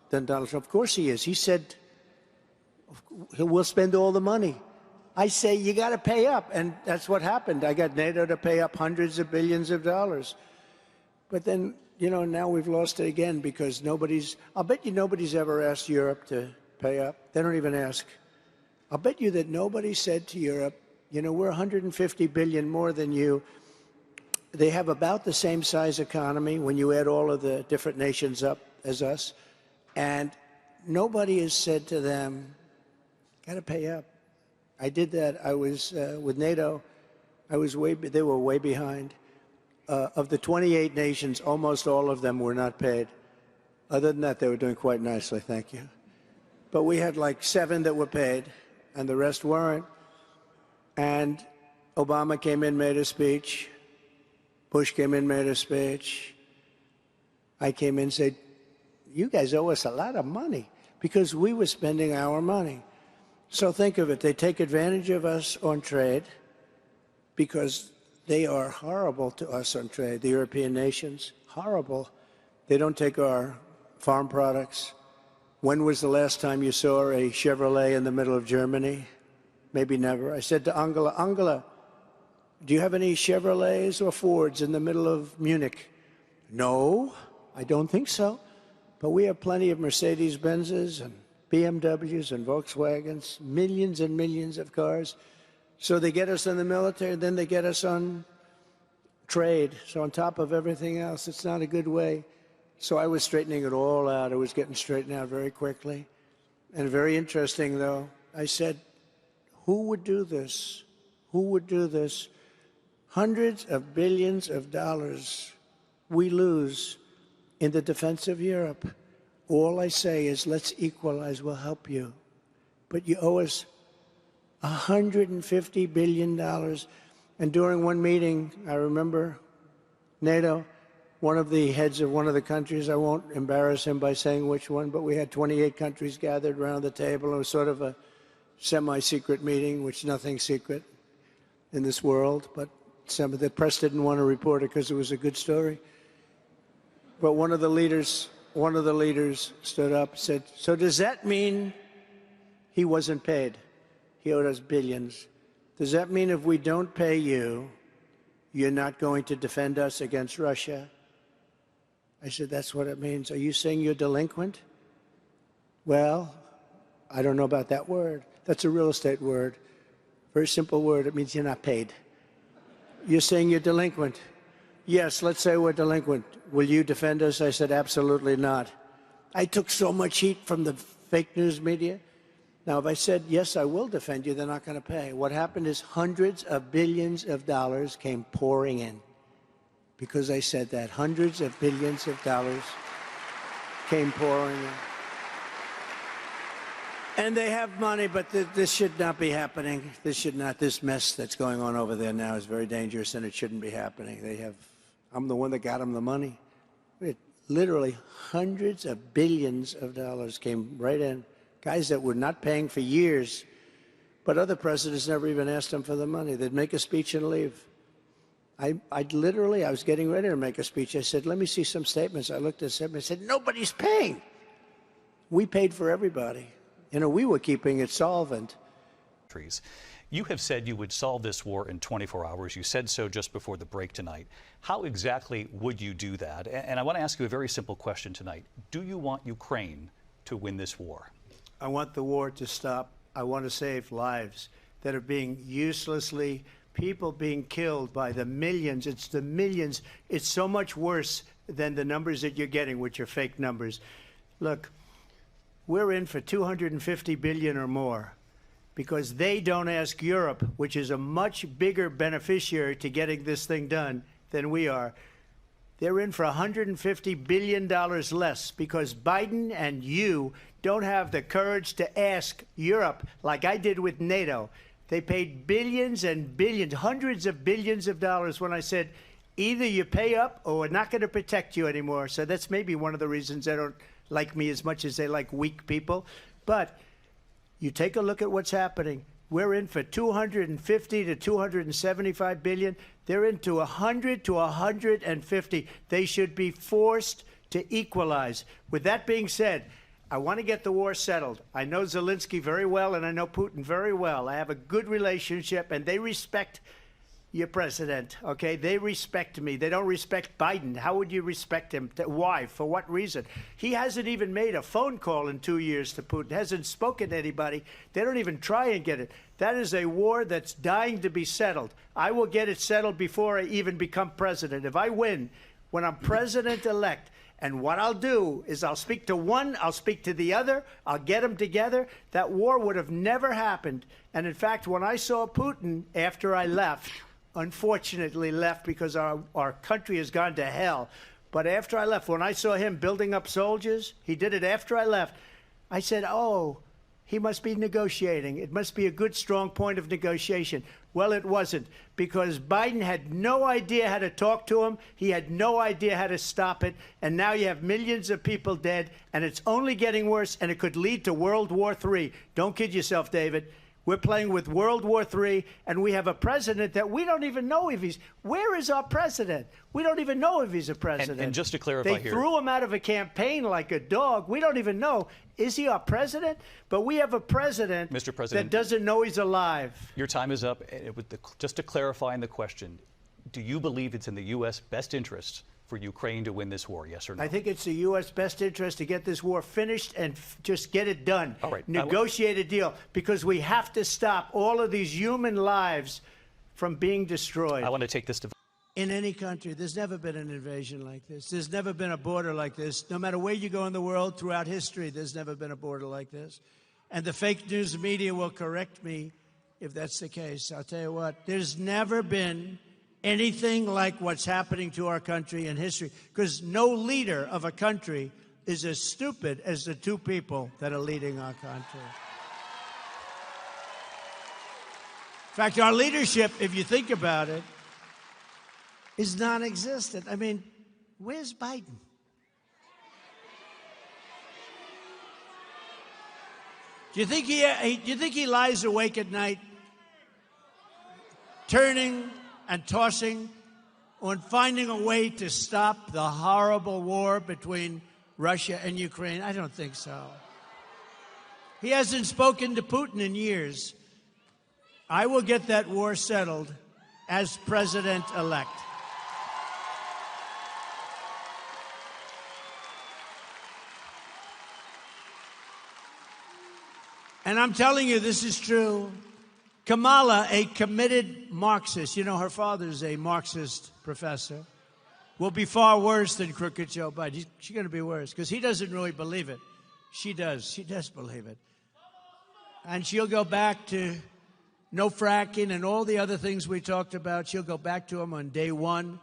than Donald Trump. Of course he is. He said, we'll spend all the money. I say, you got to pay up, and that's what happened. I got NATO to pay up hundreds of billions of dollars. But then, you know, now we've lost it again because I'll bet you nobody's ever asked Europe to pay up. They don't even ask. I'll bet you that nobody said to Europe, you know, we're 150 billion more than you. They have about the same size economy when you add all of the different nations up as us. And nobody has said to them, got to pay up. I did that. I was with NATO. They were way behind. Of the 28 nations, almost all of them were not paid. Other than that, they were doing quite nicely, thank you. But we had like 7 that were paid, and the rest weren't. And Obama came in, made a speech. Bush came in, made a speech. I came in and said, you guys owe us a lot of money because we were spending our money. So think of it. They take advantage of us on trade because they are horrible to us on trade, the European nations, horrible. They don't take our farm products. When was the last time you saw a Chevrolet in the middle of Germany? Maybe never. I said to Angela, do you have any Chevrolets or Fords in the middle of Munich? No, I don't think so. But we have plenty of Mercedes-Benzes and BMWs and Volkswagens, millions and millions of cars. So they get us in the military, then they get us on trade. So on top of everything else, it's not a good way. So I was straightening it all out. It was getting straightened out very quickly. And very interesting, though, I said, who would do this? Who would do this? Hundreds of billions of dollars we lose in the defense of Europe. All I say is, let's equalize, we'll help you. But you owe us $150 billion. And during one meeting, I remember NATO, one of the heads of one of the countries, I won't embarrass him by saying which one, but we had 28 countries gathered around the table. It was sort of a semi-secret meeting, which nothing's secret in this world, but some of the press didn't want to report it because it was a good story. But one of the leaders stood up and said, "So does that mean he wasn't paid? He owed us billions. Does that mean if we don't pay you, you're not going to defend us against Russia?" I said, "That's what it means. Are you saying you're delinquent?" "Well, I don't know about that word. That's a real estate word. Very simple word. It means you're not paid." "You're saying you're delinquent?" "Yes, let's say we're delinquent. Will you defend us?" I said, "Absolutely not." I took so much heat from the fake news media. Now, if I said, "Yes, I will defend you," they're not going to pay. What happened is hundreds of billions of dollars came pouring in because I said that. Hundreds of billions of dollars came pouring in. And they have money, but this should not be happening. This mess that's going on over there now is very dangerous, and it shouldn't be happening. I'm the one that got them the money. Literally hundreds of billions of dollars came right in. Guys that were not paying for years, but other presidents never even asked them for the money. They'd make a speech and leave. I was getting ready to make a speech. I said, "Let me see some statements." I looked at them and said, "Nobody's paying. We paid for everybody. We were keeping it solvent." You have said you would solve this war in 24 hours. You said so just before the break tonight. How exactly would you do that? And I want to ask you a very simple question tonight. Do you want Ukraine to win this war? I want the war to stop. I want to save lives that are being uselessly, people being killed by the millions. It's the millions. It's so much worse than the numbers that you're getting, which are fake numbers. Look, we're in for 250 billion or more because they don't ask Europe, which is a much bigger beneficiary to getting this thing done than we are. They're in for $150 billion less because Biden and you don't have the courage to ask Europe like I did with NATO. They paid billions and billions, hundreds of billions of dollars when I said, either you pay up or we're not going to protect you anymore. So that's maybe one of the reasons they don't like me as much as they like weak people. But you take a look at what's happening. We're in for 250 to 275 billion. They're into 100 to 150. They should be forced to equalize. With that being said, I want to get the war settled. I know Zelensky very well, and I know Putin very well. I have a good relationship, and they respect your president, okay? They respect me. They don't respect Biden. How would you respect him? Why? For what reason? He hasn't even made a phone call in 2 years to Putin, hasn't spoken to anybody. They don't even try and get it. That is a war that's dying to be settled. I will get it settled before I even become president. If I win, when I'm president-elect, and what I'll do is I'll speak to one, I'll speak to the other, I'll get them together. That war would have never happened. And in fact, when I saw Putin after I left, unfortunately left because our country has gone to hell. But after I left, when I saw him building up soldiers, he did it after I left, I said, oh, he must be negotiating. It must be a good, strong point of negotiation. Well, it wasn't, because Biden had no idea how to talk to him. He had no idea how to stop it. And now you have millions of people dead, and it's only getting worse, and it could lead to World War III. Don't kid yourself, David. We're playing with World War III, and we have a president that we don't even know if he's... Where is our president? We don't even know if he's a president. And just to clarify they here... They threw him out of a campaign like a dog. We don't even know. Is he our president? But we have a president, Mr. President, that doesn't know he's alive. Your time is up. Just to clarify in the question, do you believe it's in the U.S. best interest for Ukraine to win this war, yes or no? I think it's the U.S. best interest to get this war finished and just get it done. All right. Negotiate a deal, because we have to stop all of these human lives from being destroyed. I want to take this to... In any country, there's never been an invasion like this. There's never been a border like this. No matter where you go in the world throughout history, there's never been a border like this. And the fake news media will correct me if that's the case. I'll tell you what, there's never been anything like what's happening to our country in history, because no leader of a country is as stupid as the two people that are leading our country. In fact, our leadership, if you think about it, is non-existent. I mean, Where's Biden? Do you think he lies awake at night, turning and tossing on finding a way to stop the horrible war between Russia and Ukraine? I don't think so. He hasn't spoken to Putin in years. I will get that war settled as president-elect. And I'm telling you, this is true. Kamala, a committed Marxist, you know, her father's a Marxist professor, will be far worse than crooked Joe Biden. She's going to be worse because he doesn't really believe it. She does. She does believe it. And she'll go back to no fracking and all the other things we talked about. She'll go back to them on day one.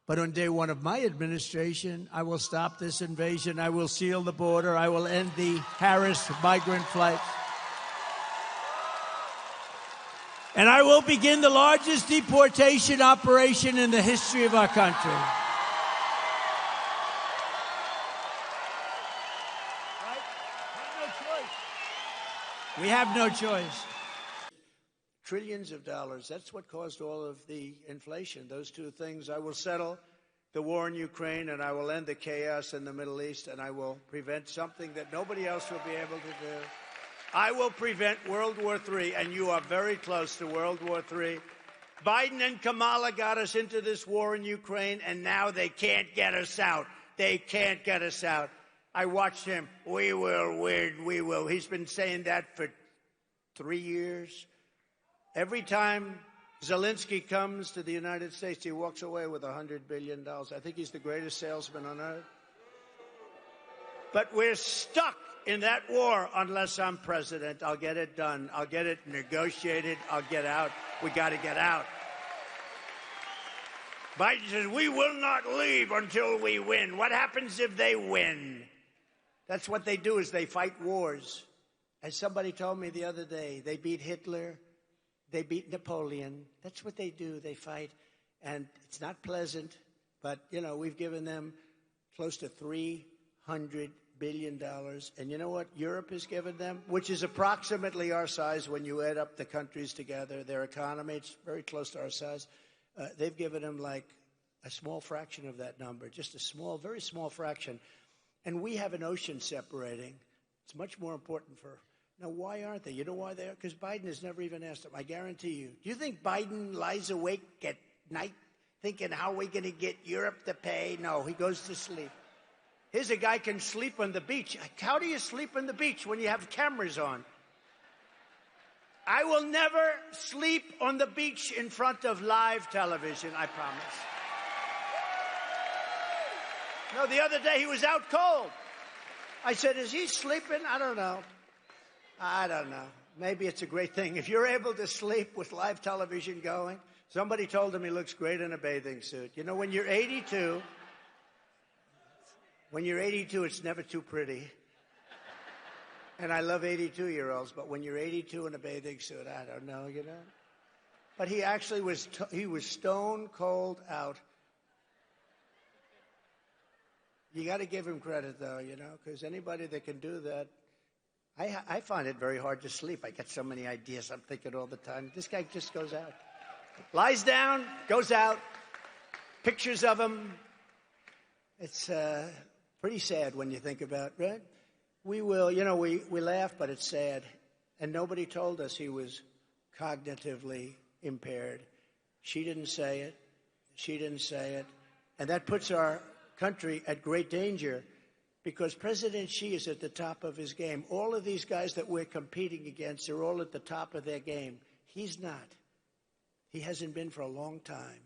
But on day one of my administration, I will stop this invasion. I will seal the border. I will end the harassed migrant flights. And I will begin the largest deportation operation in the history of our country. Right? We have no choice. Trillions of dollars. That's what caused all of the inflation. Those two things. I will settle the war in Ukraine, and I will end the chaos in the Middle East, and I will prevent something that nobody else will be able to do. I will prevent World War III, and you are very close to World War III. Biden and Kamala got us into this war in Ukraine, and now they can't get us out. They can't get us out. I watched him. We will win. We will. He's been saying that for 3 years. Every time Zelensky comes to the United States, he walks away with $100 billion. I think he's the greatest salesman on earth. But we're stuck in that war unless I'm president. I'll get it done. I'll get it negotiated. I'll get out. We got to get out. Biden says, we will not leave until we win. What happens if they win? That's what they do, is they fight wars. As somebody told me the other day, they beat Hitler. They beat Napoleon. That's what they do. They fight. And it's not pleasant, but, you know, we've given them close to $300 billion. And you know what Europe has given them? Which is approximately our size when you add up the countries together. Their economy, it's very close to our size. They've given them like a small fraction of that number, just a small, very small fraction. And we have an ocean separating. It's much more important for... Now, why aren't they? You know why they are? Because Biden has never even asked them. I guarantee you. Do you think Biden lies awake at night thinking, how are we going to get Europe to pay? No, he goes to sleep. Here's a guy can sleep on the beach. How do you sleep on the beach when you have cameras on? I will never sleep on the beach in front of live television, I promise. No, the other day he was out cold. I said, is he sleeping? I don't know. I don't know. Maybe it's a great thing. If you're able to sleep with live television going, somebody told him he looks great in a bathing suit. You know, when you're 82, it's never too pretty. And I love 82-year-olds, but when you're 82 in a bathing suit, I don't know, you know. But he actually was stone cold out. You got to give him credit, though, you know, because anybody that can do that, I find it very hard to sleep. I get so many ideas. I'm thinking all the time. This guy just goes out. Lies down, goes out. Pictures of him. It's pretty sad when you think about it, right? We will, you know, we laugh, but it's sad. And nobody told us he was cognitively impaired. She didn't say it. She didn't say it. And that puts our country at great danger, because President Xi is at the top of his game. All of these guys that we're competing against are all at the top of their game. He's not. He hasn't been for a long time.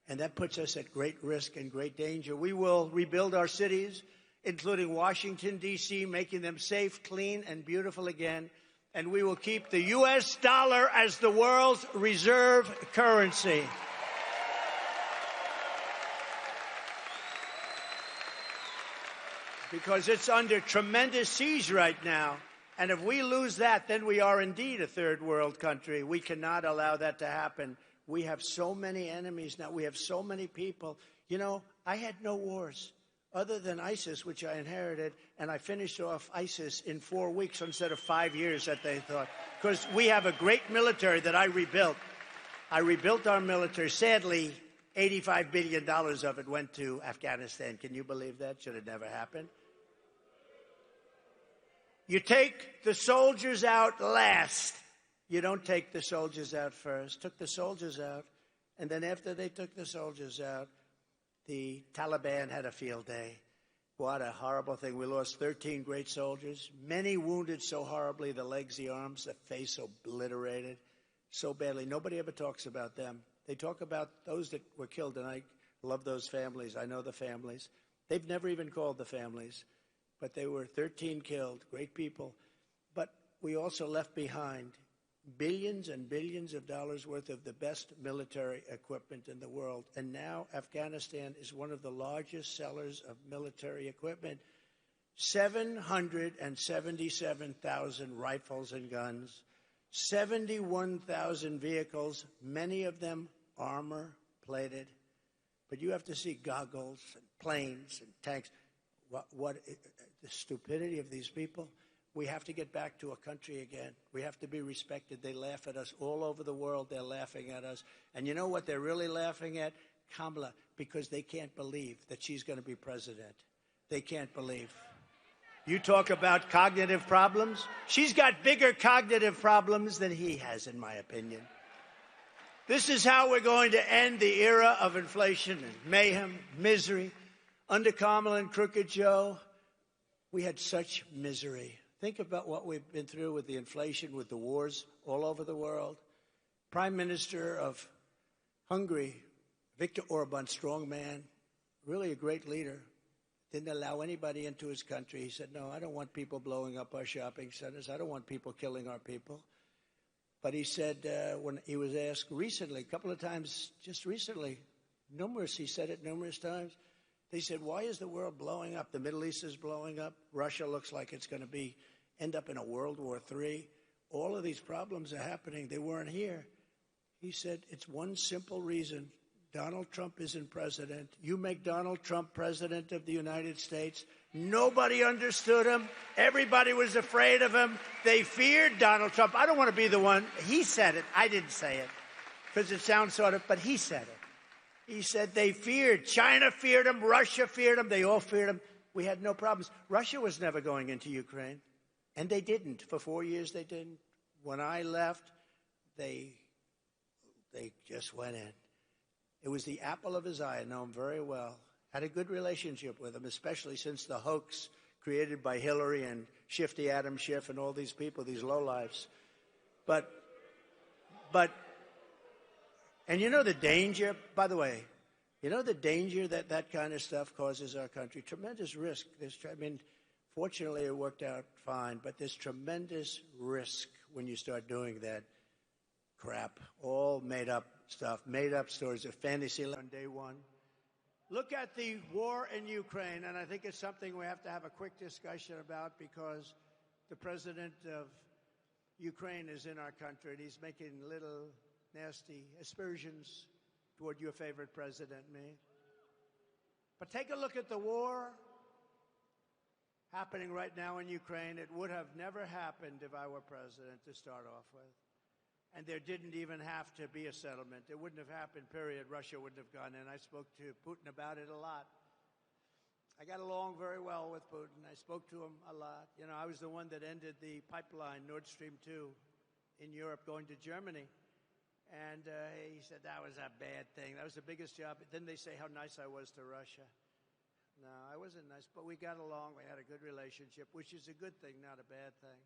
And that puts us at great risk and great danger. We will rebuild our cities, including Washington, D.C., making them safe, clean, and beautiful again. And we will keep the U.S. dollar as the world's reserve currency. Because it's under tremendous siege right now. And if we lose that, then we are indeed a third world country. We cannot allow that to happen. We have so many enemies now. We have so many people. You know, I had no wars other than ISIS, which I inherited, and I finished off ISIS in 4 weeks instead of 5 years that they thought. Because we have a great military that I rebuilt. I rebuilt our military. Sadly, $85 billion of it went to Afghanistan. Can you believe that? Should have never happened. You take the soldiers out last. You don't take the soldiers out first. Took the soldiers out, and then after they took the soldiers out, the Taliban had a field day. What a horrible thing. We lost 13 great soldiers, many wounded so horribly, the legs, the arms, the face obliterated so badly. Nobody ever talks about them. They talk about those that were killed, and I love those families. I know the families. They've never even called the families, but they were 13 killed, great people. But we also left behind billions and billions of dollars worth of the best military equipment in the world. And now Afghanistan is one of the largest sellers of military equipment. 777,000 rifles and guns, 71,000 vehicles, many of them armor-plated. But you have to see goggles and planes and tanks. What the stupidity of these people. We have to get back to a country again. We have to be respected. They laugh at us all over the world. They're laughing at us. And you know what they're really laughing at? Kamala, because they can't believe that she's going to be president. They can't believe. You talk about cognitive problems? She's got bigger cognitive problems than he has, in my opinion. This is how we're going to end the era of inflation and mayhem, misery. Under Kamala and Crooked Joe, we had such misery. Think about what we've been through with the inflation, with the wars all over the world. Prime Minister of Hungary, Viktor Orban, strong man, really a great leader, didn't allow anybody into his country. He said, no, I don't want people blowing up our shopping centers. I don't want people killing our people. But he said, when he was asked recently, a couple of times, just recently, he said it numerous times, they said, why is the world blowing up? The Middle East is blowing up. Russia looks like it's going to end up in a World War III. All of these problems are happening. They weren't here. He said, it's one simple reason. Donald Trump isn't president. You make Donald Trump president of the United States. Nobody understood him. Everybody was afraid of him. They feared Donald Trump. I don't want to be the one. He said it. I didn't say it because it sounds sort of, but he said it. He said they feared. China feared him. Russia feared him. They all feared him. We had no problems. Russia was never going into Ukraine, and they didn't. For 4 years, they didn't. When I left, they just went in. It was the apple of his eye. I know him very well. Had a good relationship with him, especially since the hoax created by Hillary and Shifty Adam Schiff and all these people, these lowlifes. And you know the danger, by the way, you know the danger that that kind of stuff causes our country? Tremendous risk. Fortunately, it worked out fine, but there's tremendous risk when you start doing that crap, all made up stuff, made up stories, a fantasy on day one. Look at the war in Ukraine, and I think it's something we have to have a quick discussion about because the president of Ukraine is in our country, and he's making little nasty aspersions toward your favorite president, me. But take a look at the war happening right now in Ukraine. It would have never happened if I were president to start off with. And there didn't even have to be a settlement. It wouldn't have happened, period. Russia wouldn't have gone in. I spoke to Putin about it a lot. I got along very well with Putin. I spoke to him a lot. You know, I was the one that ended the pipeline, Nord Stream 2, in Europe going to Germany. And he said that was a bad thing. That was the biggest job. Then they say how nice I was to Russia. No, I wasn't nice, but we got along. We had a good relationship, which is a good thing, not a bad thing.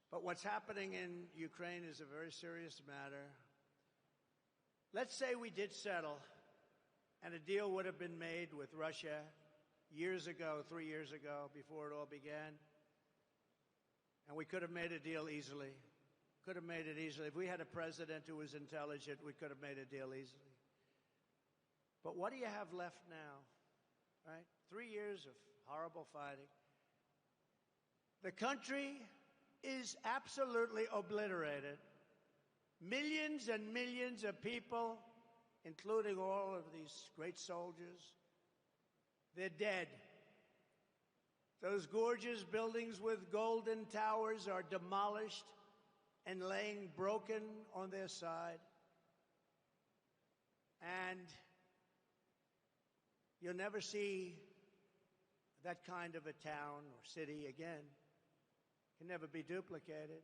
But what's happening in Ukraine is a very serious matter. Let's say we did settle, and a deal would have been made with Russia years ago, 3 years ago, before it all began. And we could have made a deal easily. Could have made it easily. If we had a president who was intelligent, we could have made a deal easily. But what do you have left now, right? 3 years of horrible fighting. The country is absolutely obliterated. Millions and millions of people including all of these great soldiers, they're dead. Those gorgeous buildings with golden towers are demolished and laying broken on their side. And you'll never see that kind of a town or city again. Can never be duplicated.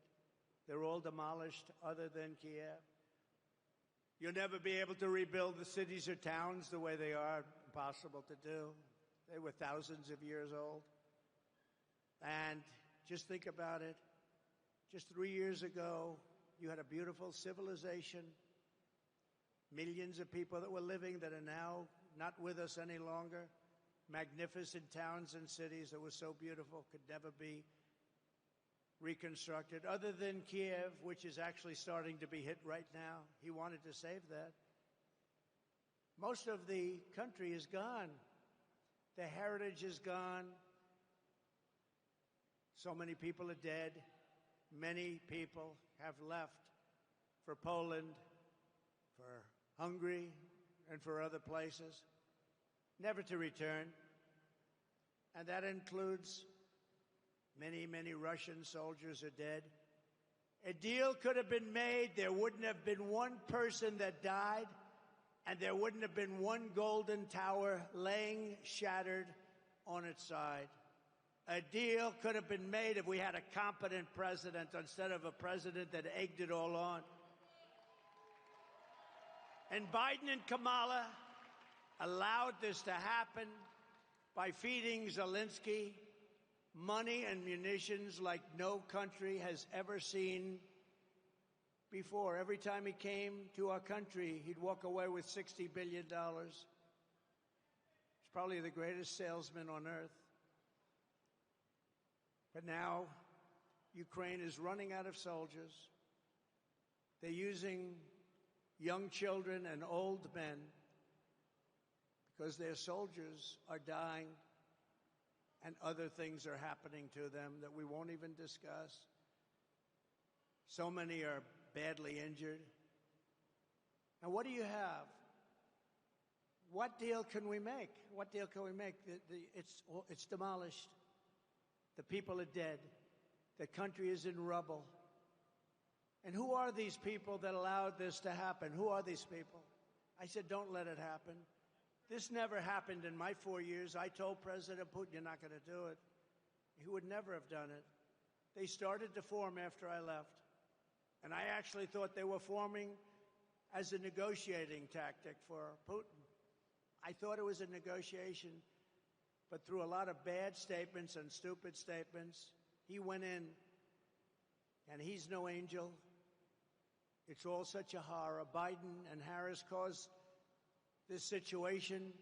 They're all demolished other than Kiev. You'll never be able to rebuild the cities or towns the way they are. Impossible to do. They were thousands of years old. And just think about it. Just 3 years ago, you had a beautiful civilization, millions of people that were living that are now not with us any longer, magnificent towns and cities that were so beautiful, could never be reconstructed, other than Kiev, which is actually starting to be hit right now. He wanted to save that. Most of the country is gone. The heritage is gone. So many people are dead. Many people have left for Poland, for Hungary, and for other places, never to return. And that includes many, many Russian soldiers are dead. A deal could have been made. There wouldn't have been one person that died, and there wouldn't have been one golden tower laying shattered on its side. A deal could have been made if we had a competent president instead of a president that egged it all on. And Biden and Kamala allowed this to happen by feeding Zelensky money and munitions like no country has ever seen before. Every time he came to our country, he'd walk away with $60 billion. He's probably the greatest salesman on earth. But now, Ukraine is running out of soldiers. They're using young children and old men because their soldiers are dying and other things are happening to them that we won't even discuss. So many are badly injured. And what do you have? What deal can we make? What deal can we make? It's demolished. The people are dead. The country is in rubble. And who are these people that allowed this to happen? Who are these people? I said, don't let it happen. This never happened in my 4 years. I told President Putin, you're not going to do it. He would never have done it. They started to form after I left. And I actually thought they were forming as a negotiating tactic for Putin. I thought it was a negotiation. But through a lot of bad statements and stupid statements, he went in. And he's no angel. It's all such a horror. Biden and Harris caused this situation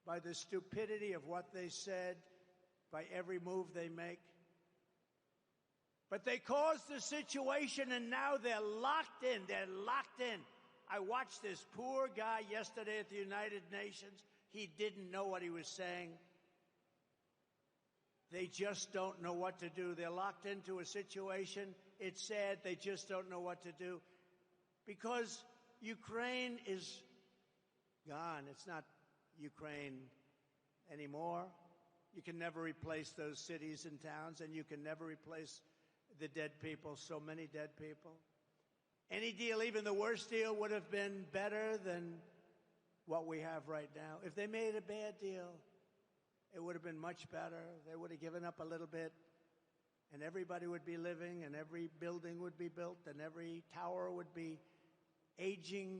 by the stupidity of what they said, by every move they make. But they caused the situation, and now they're locked in. They're locked in. I watched this poor guy yesterday at the United Nations. He didn't know what he was saying. They just don't know what to do. They're locked into a situation. It's sad. They just don't know what to do. Because Ukraine is gone. It's not Ukraine anymore. You can never replace those cities and towns, and you can never replace the dead people, so many dead people. Any deal, even the worst deal, would have been better than what we have right now. If they made a bad deal, it would have been much better. They would have given up a little bit, and everybody would be living, and every building would be built, and every tower would be aging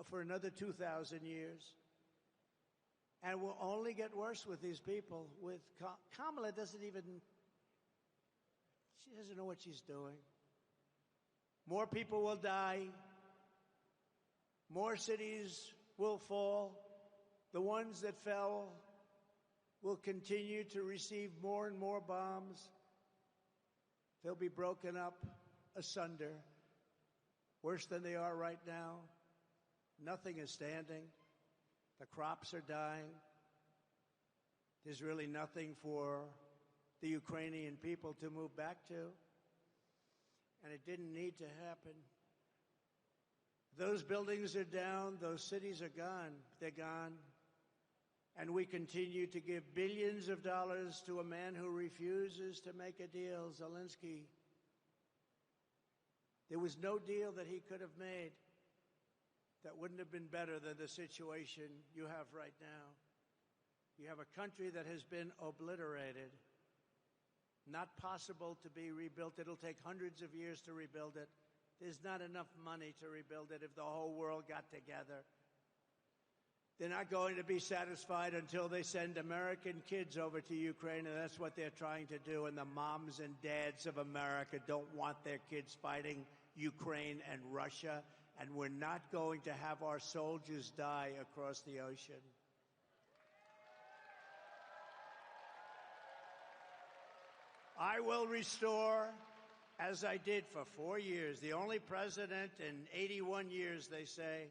for another 2,000 years. And it will only get worse with these people. With Kamala she doesn't know what she's doing. More people will die. More cities will fall. The ones that fell will continue to receive more and more bombs. They'll be broken up asunder, worse than they are right now. Nothing is standing. The crops are dying. There's really nothing for the Ukrainian people to move back to. And it didn't need to happen. Those buildings are down. Those cities are gone. They're gone. And we continue to give billions of dollars to a man who refuses to make a deal, Zelensky. There was no deal that he could have made that wouldn't have been better than the situation you have right now. You have a country that has been obliterated, not possible to be rebuilt. It'll take hundreds of years to rebuild it. There's not enough money to rebuild it if the whole world got together. They're not going to be satisfied until they send American kids over to Ukraine, and that's what they're trying to do. And the moms and dads of America don't want their kids fighting Ukraine and Russia, and we're not going to have our soldiers die across the ocean. I will restore, as I did for 4 years, the only president in 81 years, they say,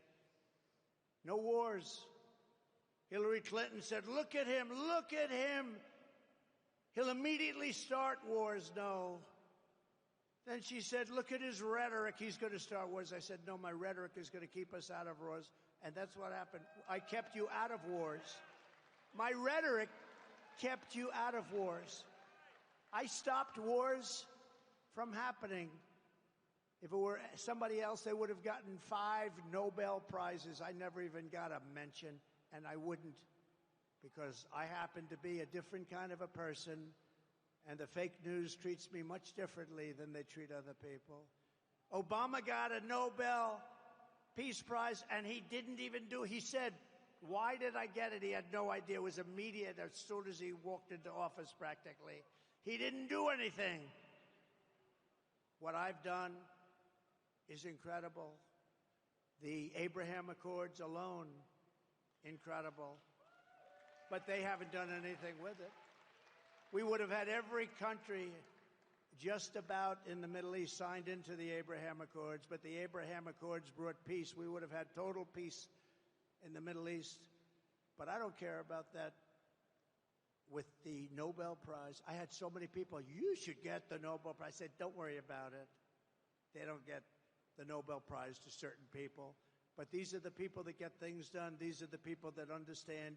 no wars. Hillary Clinton said, look at him, look at him. He'll immediately start wars. No. Then she said, look at his rhetoric. He's going to start wars. I said, no, my rhetoric is going to keep us out of wars. And that's what happened. I kept you out of wars. My rhetoric kept you out of wars. I stopped wars from happening. If it were somebody else, they would have gotten 5 Nobel Prizes. I never even got a mention, and I wouldn't, because I happen to be a different kind of a person, and the fake news treats me much differently than they treat other people. Obama got a Nobel Peace Prize, and he didn't even do it. He said, why did I get it? He had no idea. It was immediate as soon as he walked into office, practically. He didn't do anything. What I've done is incredible. The Abraham Accords alone, incredible. But they haven't done anything with it. We would have had every country just about in the Middle East signed into the Abraham Accords, but the Abraham Accords brought peace. We would have had total peace in the Middle East. But I don't care about that with the Nobel Prize. I had so many people, you should get the Nobel Prize. I said, don't worry about it. They don't get the Nobel Prize to certain people. But these are the people that get things done. These are the people that understand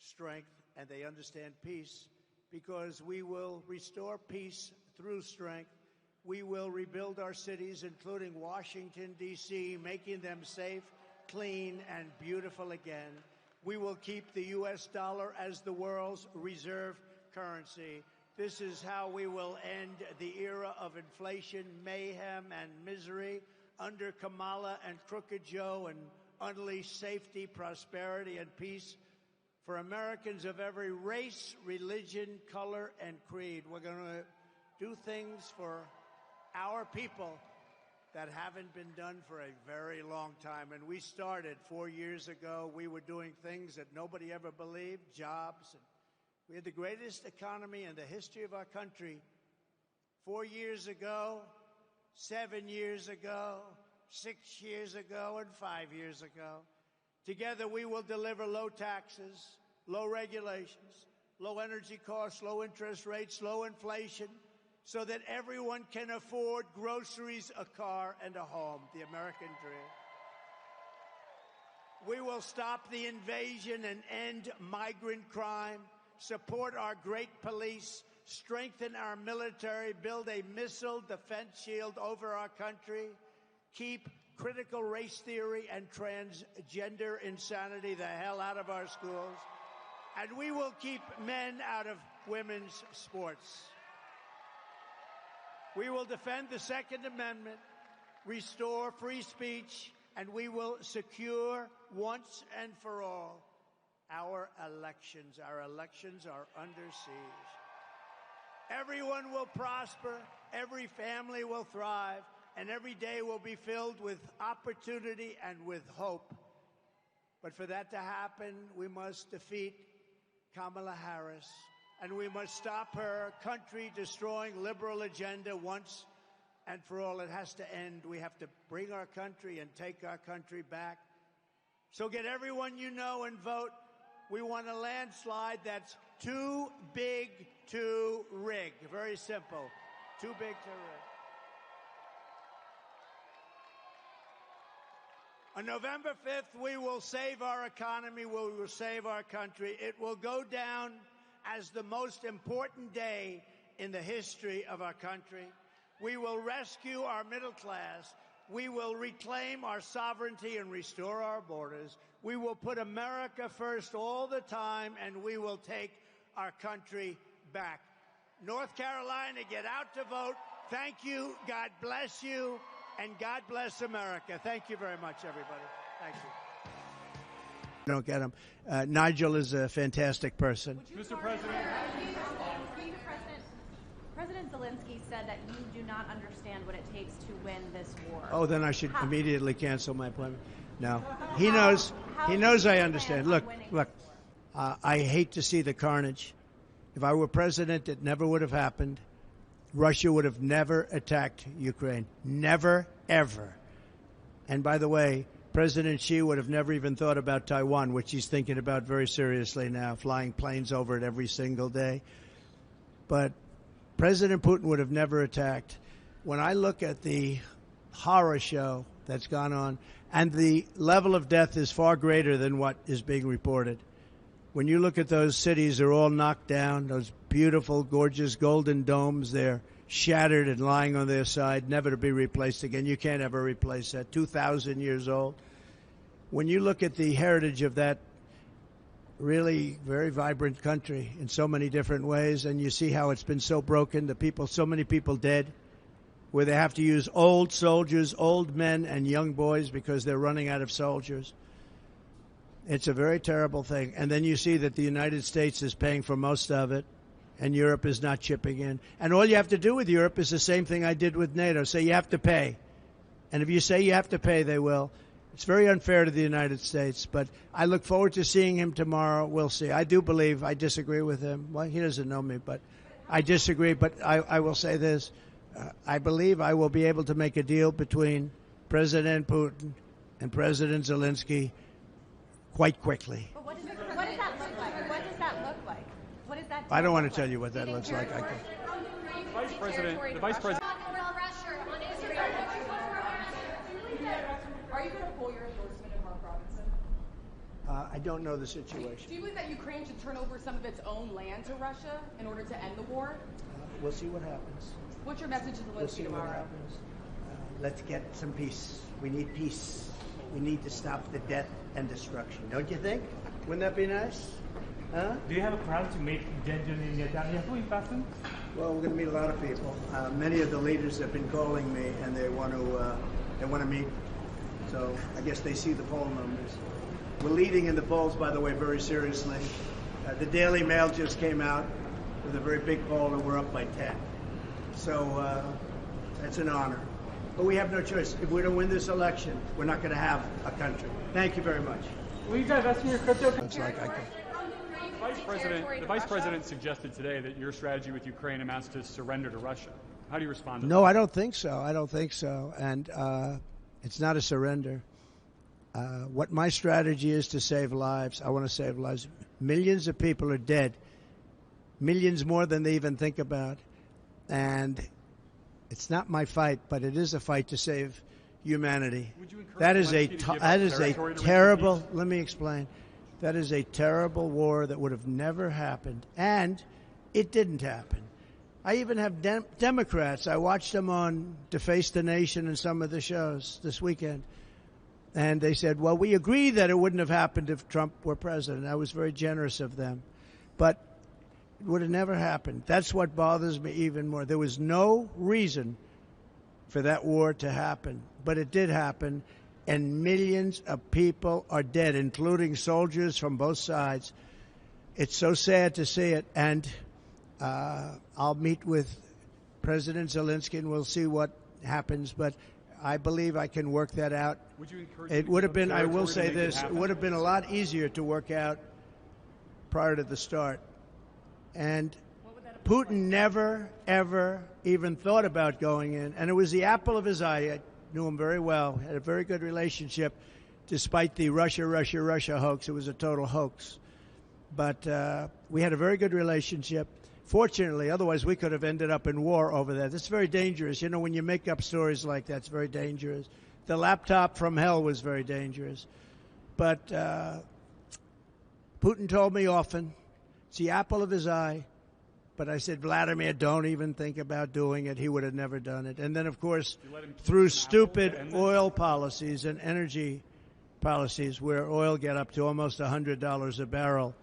strength, and they understand peace, because we will restore peace through strength. We will rebuild our cities, including Washington, D.C., making them safe, clean, and beautiful again. We will keep the U.S. dollar as the world's reserve currency. This is how we will end the era of inflation, mayhem, and misery under Kamala and Crooked Joe, and unleash safety, prosperity, and peace for Americans of every race, religion, color, and creed. We're going to do things for our people that haven't been done for a very long time. And we started 4 years ago. We were doing things that nobody ever believed, jobs. And we had the greatest economy in the history of our country 4 years ago, 7 years ago, 6 years ago, and 5 years ago. Together, we will deliver low taxes, low regulations, low energy costs, low interest rates, low inflation, so that everyone can afford groceries, a car, and a home, the American dream. We will stop the invasion and end migrant crime, support our great police, strengthen our military, build a missile defense shield over our country, keep critical race theory and transgender insanity the hell out of our schools, and we will keep men out of women's sports. We will defend the Second Amendment, restore free speech, and we will secure once and for all our elections. Our elections are under siege. Everyone will prosper, every family will thrive, and every day will be filled with opportunity and with hope. But for that to happen, we must defeat Kamala Harris, and we must stop her country-destroying liberal agenda once and for all. It has to end. We have to bring our country and take our country back. So get everyone you know and vote. We want a landslide that's too big to rig. Very simple. Too big to rig. On November 5th, we will save our economy, we will save our country. It will go down as the most important day in the history of our country. We will rescue our middle class. We will reclaim our sovereignty and restore our borders. We will put America first all the time, and we will take our country back. North Carolina, get out to vote. Thank you. God bless you. And God bless America. Thank you very much, everybody. Thank you. Don't get him. Nigel is a fantastic person. Mr. President. President Zelensky said that you do not understand what it takes to win this war. Oh, then I should immediately cancel my appointment. No, he knows. He knows I understand. Look. I hate to see the carnage. If I were president, it never would have happened. Russia would have never attacked Ukraine. Never, ever. And by the way, President Xi would have never even thought about Taiwan, which he's thinking about very seriously now, flying planes over it every single day. But President Putin would have never attacked. When I look at the horror show that's gone on, and the level of death is far greater than what is being reported. When you look at those cities, they're all knocked down, those beautiful, gorgeous golden domes, they're shattered and lying on their side, never to be replaced again. You can't ever replace that. 2,000 years old. When you look at the heritage of that really very vibrant country in so many different ways, and you see how it's been so broken, the people, so many people dead, where they have to use old soldiers, old men and young boys because they're running out of soldiers. It's a very terrible thing. And then you see that the United States is paying for most of it, and Europe is not chipping in. And all you have to do with Europe is the same thing I did with NATO. Say you have to pay. And if you say you have to pay, they will. It's very unfair to the United States. But I look forward to seeing him tomorrow. We'll see. I do believe, I disagree with him. Well, he doesn't know me, but I disagree. But I will say this. I believe I will be able to make a deal between President Putin and President Zelensky quite quickly. But what does that look like? What does that look like? What does that? I don't want to tell you what that looks like. The Vice President. Are you going to pull your endorsement of Mark Robinson? I don't know the situation. Do you believe that Ukraine should turn over some of its own land to Russia in order to end the war? We'll see what happens. What's your message to We'll Zelensky see what tomorrow? happens. Let's get some peace. We need peace. We need to stop the death and destruction. Don't you think? Wouldn't that be nice? Huh? Do you have a plan to meet Benjamin Netanyahu in person? Well, we're going to meet a lot of people. Many of the leaders have been calling me, and they want to meet. So I guess they see the poll numbers. We're leading in the polls, by the way, very seriously. The Daily Mail just came out with a very big poll, and we're up by 10. So that's an honor. But we have no choice. If we don't win this election, we're not going to have a country. Thank you very much. Will you divest from your crypto? It's like I can. The Vice President suggested today that your strategy with Ukraine amounts to surrender to Russia. How do you respond to that? No, I don't think so. I don't think so. And it's not a surrender. What my strategy is to save lives. I want to save lives. Millions of people are dead. Millions more than they even think about. And it's not my fight, but it is a fight to save humanity. That is a terrible. Let me explain. That is a terrible war that would have never happened, and it didn't happen. I even have Democrats. I watched them on Deface the Nation and some of the shows this weekend, and they said, "Well, we agree that it wouldn't have happened if Trump were president." I was very generous of them, but it would have never happened. That's what bothers me even more. There was no reason for that war to happen, but it did happen, and millions of people are dead, including soldiers from both sides. It's so sad to see it, and I'll meet with President Zelensky, and we'll see what happens, but I believe I can work that out. Would you encourage It would have been, I will say this, it would have been a lot easier to work out prior to the start. And Putin never, ever even thought about going in. And it was the apple of his eye. I knew him very well, had a very good relationship, despite the Russia hoax. It was a total hoax. But we had a very good relationship. Fortunately, otherwise we could have ended up in war over that. It's very dangerous. You know, when you make up stories like that, it's very dangerous. the laptop from hell was very dangerous. But Putin told me often, it's the apple of his eye. But I said, Vladimir, don't even think about doing it. He would have never done it. And then, of course, through stupid oil policies and energy policies where oil get up to almost $100 a barrel,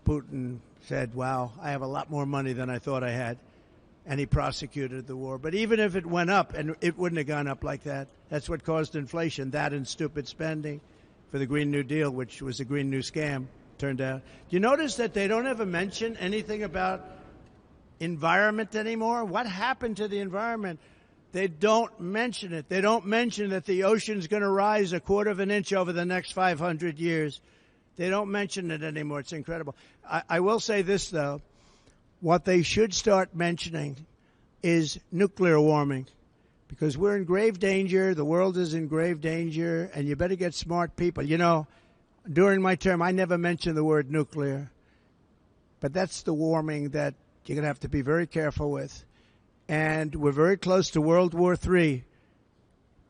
Putin said, wow, I have a lot more money than I thought I had. And he prosecuted the war. But even if it went up, and it wouldn't have gone up like that, that's what caused inflation, that and stupid spending for the Green New Deal, which was a Green New Scam, turned out. Do you notice that they don't ever mention anything about environment anymore? What happened to the environment? They don't mention it. They don't mention that the ocean's going to rise 1/4 of an inch over the next 500 years. They don't mention it anymore. It's incredible. I will say this, though. What they should start mentioning is nuclear warming, because we're in grave danger. The world is in grave danger, and you better get smart people. You know, during my term, I never mentioned the word nuclear, but that's the warming that you're going to have to be very careful with. And we're very close to World War III,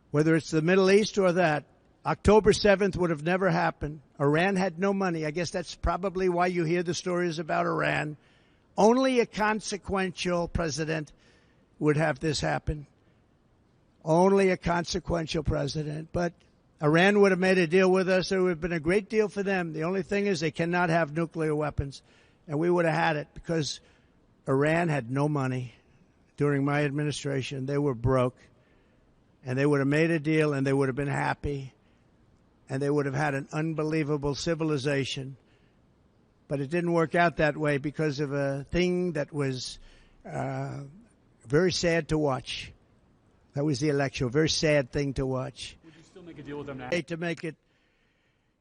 whether it's the Middle East or that. October 7th would have never happened. Iran had no money. I guess that's probably why you hear the stories about Iran. Only a consequential president would have this happen. Only a consequential president. But Iran would have made a deal with us. It would have been a great deal for them. The only thing is they cannot have nuclear weapons. And we would have had it because Iran had no money during my administration. They were broke. And they would have made a deal and they would have been happy. And they would have had an unbelievable civilization. But it didn't work out that way because of a thing that was very sad to watch. That was the election. A very sad thing to watch. Would you still make a deal with them now? To make it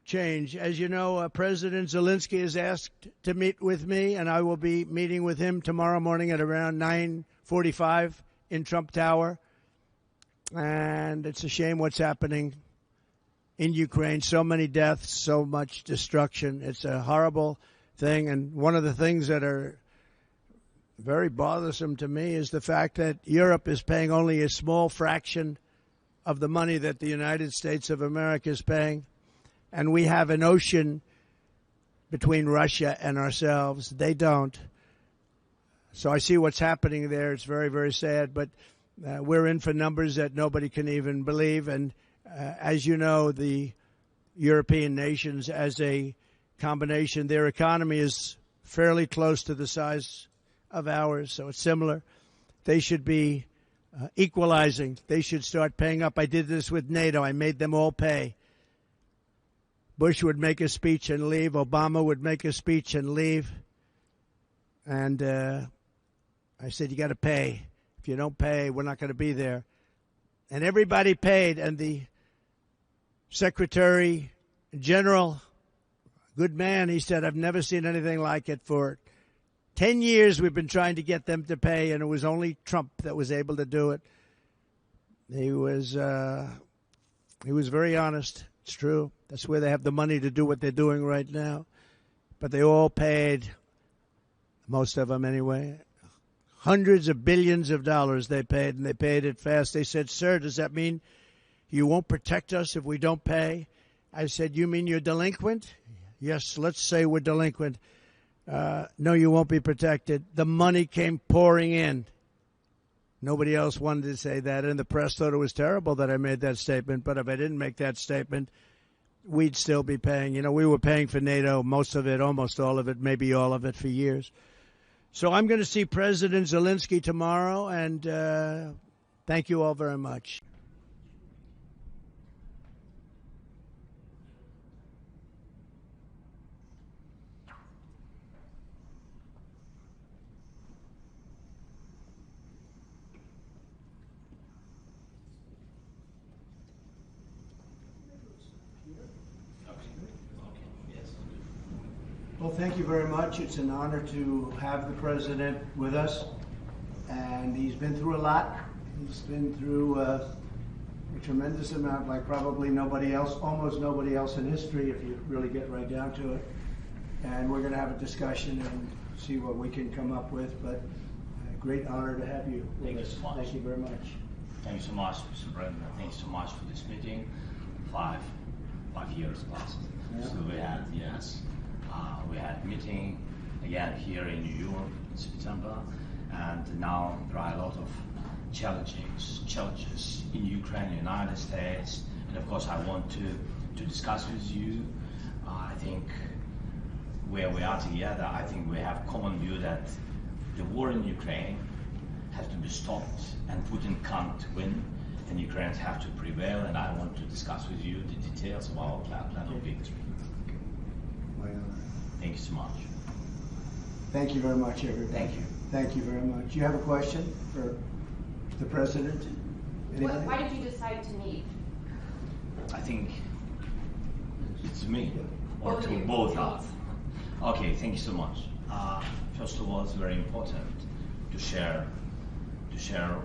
change. As you know, President Zelensky has asked to meet with me, and I will be meeting with him tomorrow morning at around 9:45 in Trump Tower. And it's a shame what's happening in Ukraine. So many deaths, so much destruction. It's a horrible thing. And one of the things that are very bothersome to me is the fact that Europe is paying only a small fraction of the money that the United States of America is paying. And we have an ocean between Russia and ourselves. They don't. So I see what's happening there. It's very, very sad. But we're in for numbers that nobody can even believe. And as you know, the European nations, as a combination, their economy is fairly close to the size of ours, so it's similar. They should be equalizing. They should start paying up. I did this with NATO. I made them all pay. Bush would make a speech and leave. Obama would make a speech and leave. And I said, you got to pay. If you don't pay, we're not going to be there. And everybody paid, and the Secretary General, good man, he said, I've never seen anything like it. For 10 years we've been trying to get them to pay, and it was only Trump that was able to do it. He was very honest. It's true. That's where they have the money to do what they're doing right now. But they all paid, most of them anyway, hundreds of billions of dollars they paid, and they paid it fast. They said, sir, does that mean you won't protect us if we don't pay? I said, you mean you're delinquent? Yes, let's say we're delinquent. No, you won't be protected. The money came pouring in. Nobody else wanted to say that, and the press thought it was terrible that I made that statement. But if I didn't make that statement, we'd still be paying. You know, we were paying for NATO, most of it, almost all of it, maybe all of it for years. So I'm going to see President Zelensky tomorrow, and thank you all very much. Well, thank you very much. It's an honor to have the president with us. And he's been through a lot. He's been through a tremendous amount, like probably nobody else, almost nobody else in history, if you really get right down to it. And we're going to have a discussion and see what we can come up with. But a great honor to have you with us. Thank you very much. Thank you so much, Mr. President. Thank you so much for this meeting. 5 years past. Yeah. So we had, we had meeting again here in New York in September, and now there are a lot of challenges in Ukraine, United States, and of course I want to discuss with you. I think where we are together, I think we have common view that the war in Ukraine has to be stopped and Putin can't win, and Ukrainians have to prevail, and I want to discuss with you the details of our plan of victory. Thank you so much. Thank you very much, everybody. Thank you. Thank you very much. You have a question for the President? Anybody? Why did you decide to meet? I think it's me, or Both to of you. both us. Okay, thank you so much. First of all, it's very important to share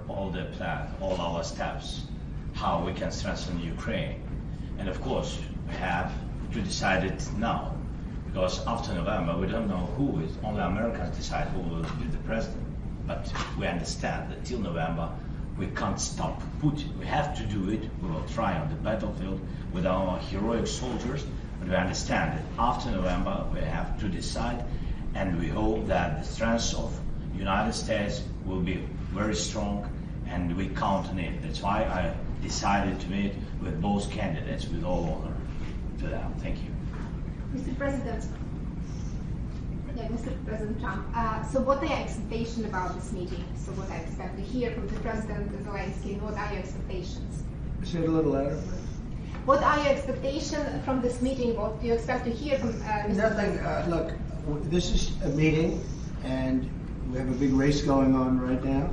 all the plan, all our steps, how we can strengthen Ukraine. And of course, we have to decide it now, because after November, we don't know who is, only Americans decide who will be the president. But we understand that till November, we can't stop Putin. We have to do it. We will try on the battlefield with our heroic soldiers, but we understand that after November, we have to decide, and we hope that the strength of the United States will be very strong, and we count on it. That's why I decided to meet with both candidates with all honor to them. Thank you. Mr. President, Mr. President Trump, so what are your expectations about this meeting? So what I expect to hear from the President Zelensky, and what are your expectations? Say it a little louder. What are your expectations from this meeting? What do you expect to hear from Mr. Nothing. President? Look, this is a meeting, and we have a big race going on right now.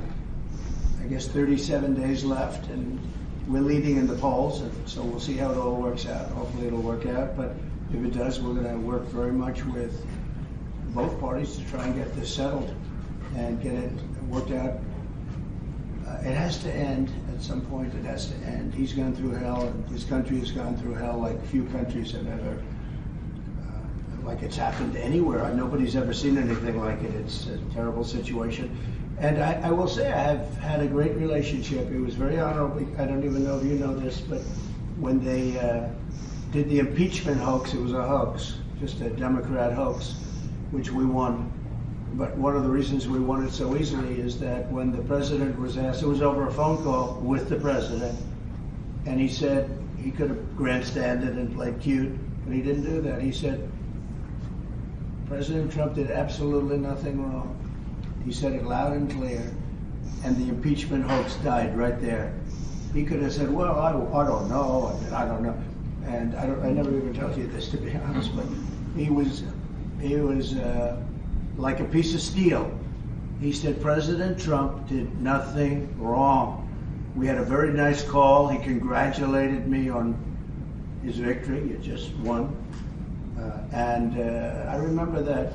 I guess 37 days left, and we're leading in the polls, and so we'll see how it all works out. Hopefully it'll work out, but if it does, we're going to work very much with both parties to try and get this settled and get it worked out. It has to end at some point. It has to end. He's gone through hell, and his country has gone through hell like few countries have ever, like it's happened anywhere. Nobody's ever seen anything like it. It's a terrible situation. And I will say I have had a great relationship. It was very honorable. I don't even know if you know this, but when they did the impeachment hoax, it was a hoax, just a Democrat hoax, which we won. But one of the reasons we won it so easily is that when the president was asked, it was over a phone call with the president, and he said he could have grandstanded and played cute, but he didn't do that. He said, President Trump did absolutely nothing wrong. He said it loud and clear, and the impeachment hoax died right there. He could have said, well, I don't know, and I never even told you this, to be honest, but he was like a piece of steel. He said President Trump did nothing wrong. We had a very nice call. He congratulated me on his victory. It just won. And I remember that.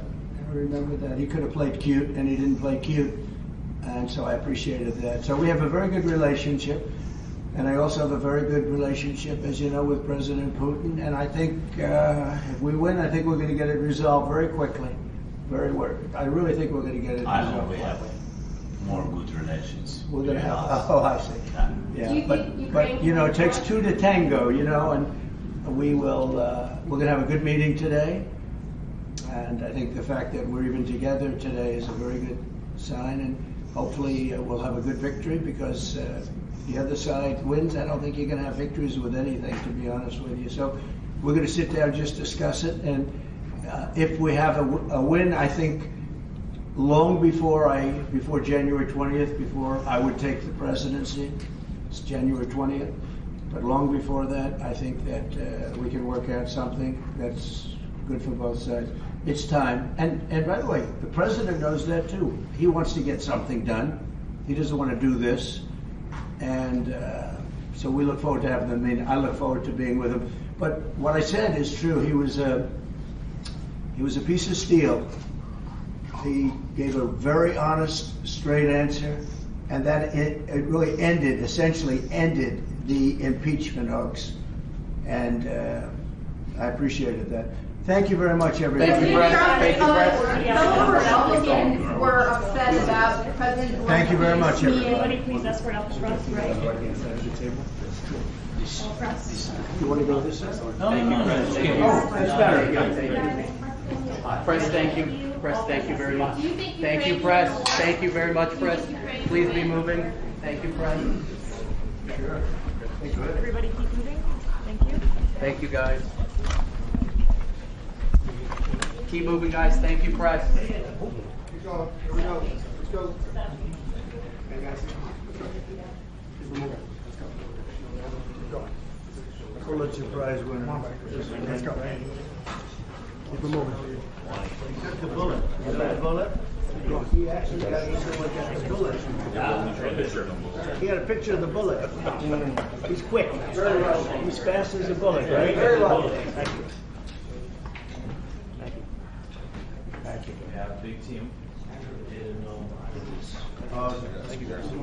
He could have played cute, and he didn't play cute. And so I appreciated that. So we have a very good relationship. And I also have a very good relationship, as you know, with President Putin. And I think if we win, I think we're going to get it resolved very quickly. I really think we're going to get it resolved. I hope we have more good relations. We're going to have. Oh, I see. Yeah, but you know, it takes two to tango. You know, and we will. We're going to have a good meeting today. And I think the fact that we're even together today is a very good sign. And hopefully we'll have a good victory, because the other side wins. I don't think you're going to have victories with anything, to be honest with you. So we're going to sit down, just discuss it, and if we have a win, I think long before January 20th, before I would take the presidency. It's January 20th, but long before that, I think that we can work out something that's good for both sides. It's time, and by the way, the president knows that too. He wants to get something done. He doesn't want to do this. And so we look forward to having them. I mean, I look forward to being with him. But what I said is true. He was a piece of steel. He gave a very honest, straight answer, and that it really essentially ended the impeachment hoax. And I appreciated that. Thank you very much, everybody. Thank you, Brett. Thank you, Brett. Some Republicans were upset about the President. Thank you very much, everybody. Everybody please escort out the press, right? You want to go this side? Thank you, Press. Oh, that's better. Press, thank you. Press, thank you very much. Thank you, Press. Thank you very much, Press. Please be moving. Thank you, Press. Everybody keep moving. Thank you. Thank you, guys. Keep moving, guys. Thank you, Press. Here we go. Let's go. Hey, guys. Keep moving. Let's go. Pulitzer Prize winner. Let's go. Keep it moving. The bullet. You got the bullet? He actually got the bullet. He got a picture of the bullet. He's quick. Very well. He's fast as a bullet, right? Very well. Thank you. Thank you. Thank you. We have a big team. Thank you, guys. You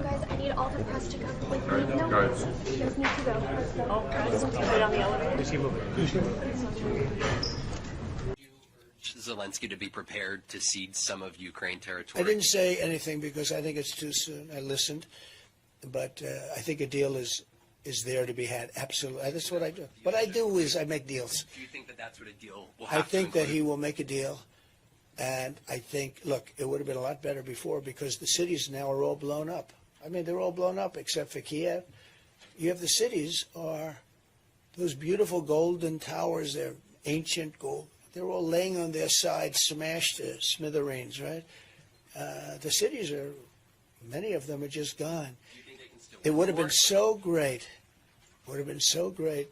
guys, I need all the press to come with me. No, you guys need to go. All press, wait on the elevator. Zelensky to be prepared to cede some of Ukraine territory? I didn't say anything because I think it's too soon. I listened, but I think a deal is there to be had. Absolutely, that's what I do. What I do is I make deals. Do you think that that's what a deal will have I think to that he will make a deal, and I think, look, it would have been a lot better before because the cities now are all blown up. I mean, they're all blown up except for Kiev. You have the cities are those beautiful golden towers. They're ancient gold. They're all laying on their sides, smashed to smithereens, right? The cities are, many of them are just gone. It would have been so great. Would have been so great.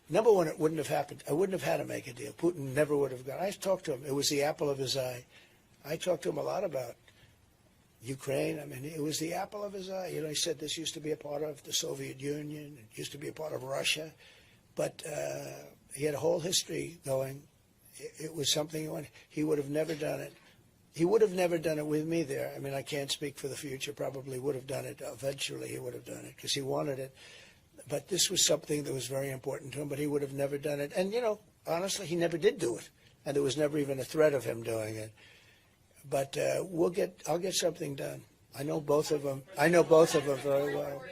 Number one, it wouldn't have happened. I wouldn't have had to make a deal. Putin never would have gone. I talked to him. It was the apple of his eye. I talked to him a lot about Ukraine. I mean, it was the apple of his eye. You know, he said this used to be a part of the Soviet Union. It used to be a part of Russia. But he had a whole history going. It was something he would have never done it. He would have never done it with me there. I mean, I can't speak for the future. Probably would have done it. Eventually, he would have done it because he wanted it. But this was something that was very important to him, but he would have never done it. And, you know, honestly, he never did do it. And there was never even a threat of him doing it. But I'll get something done. I know both of them. I know both of them very well.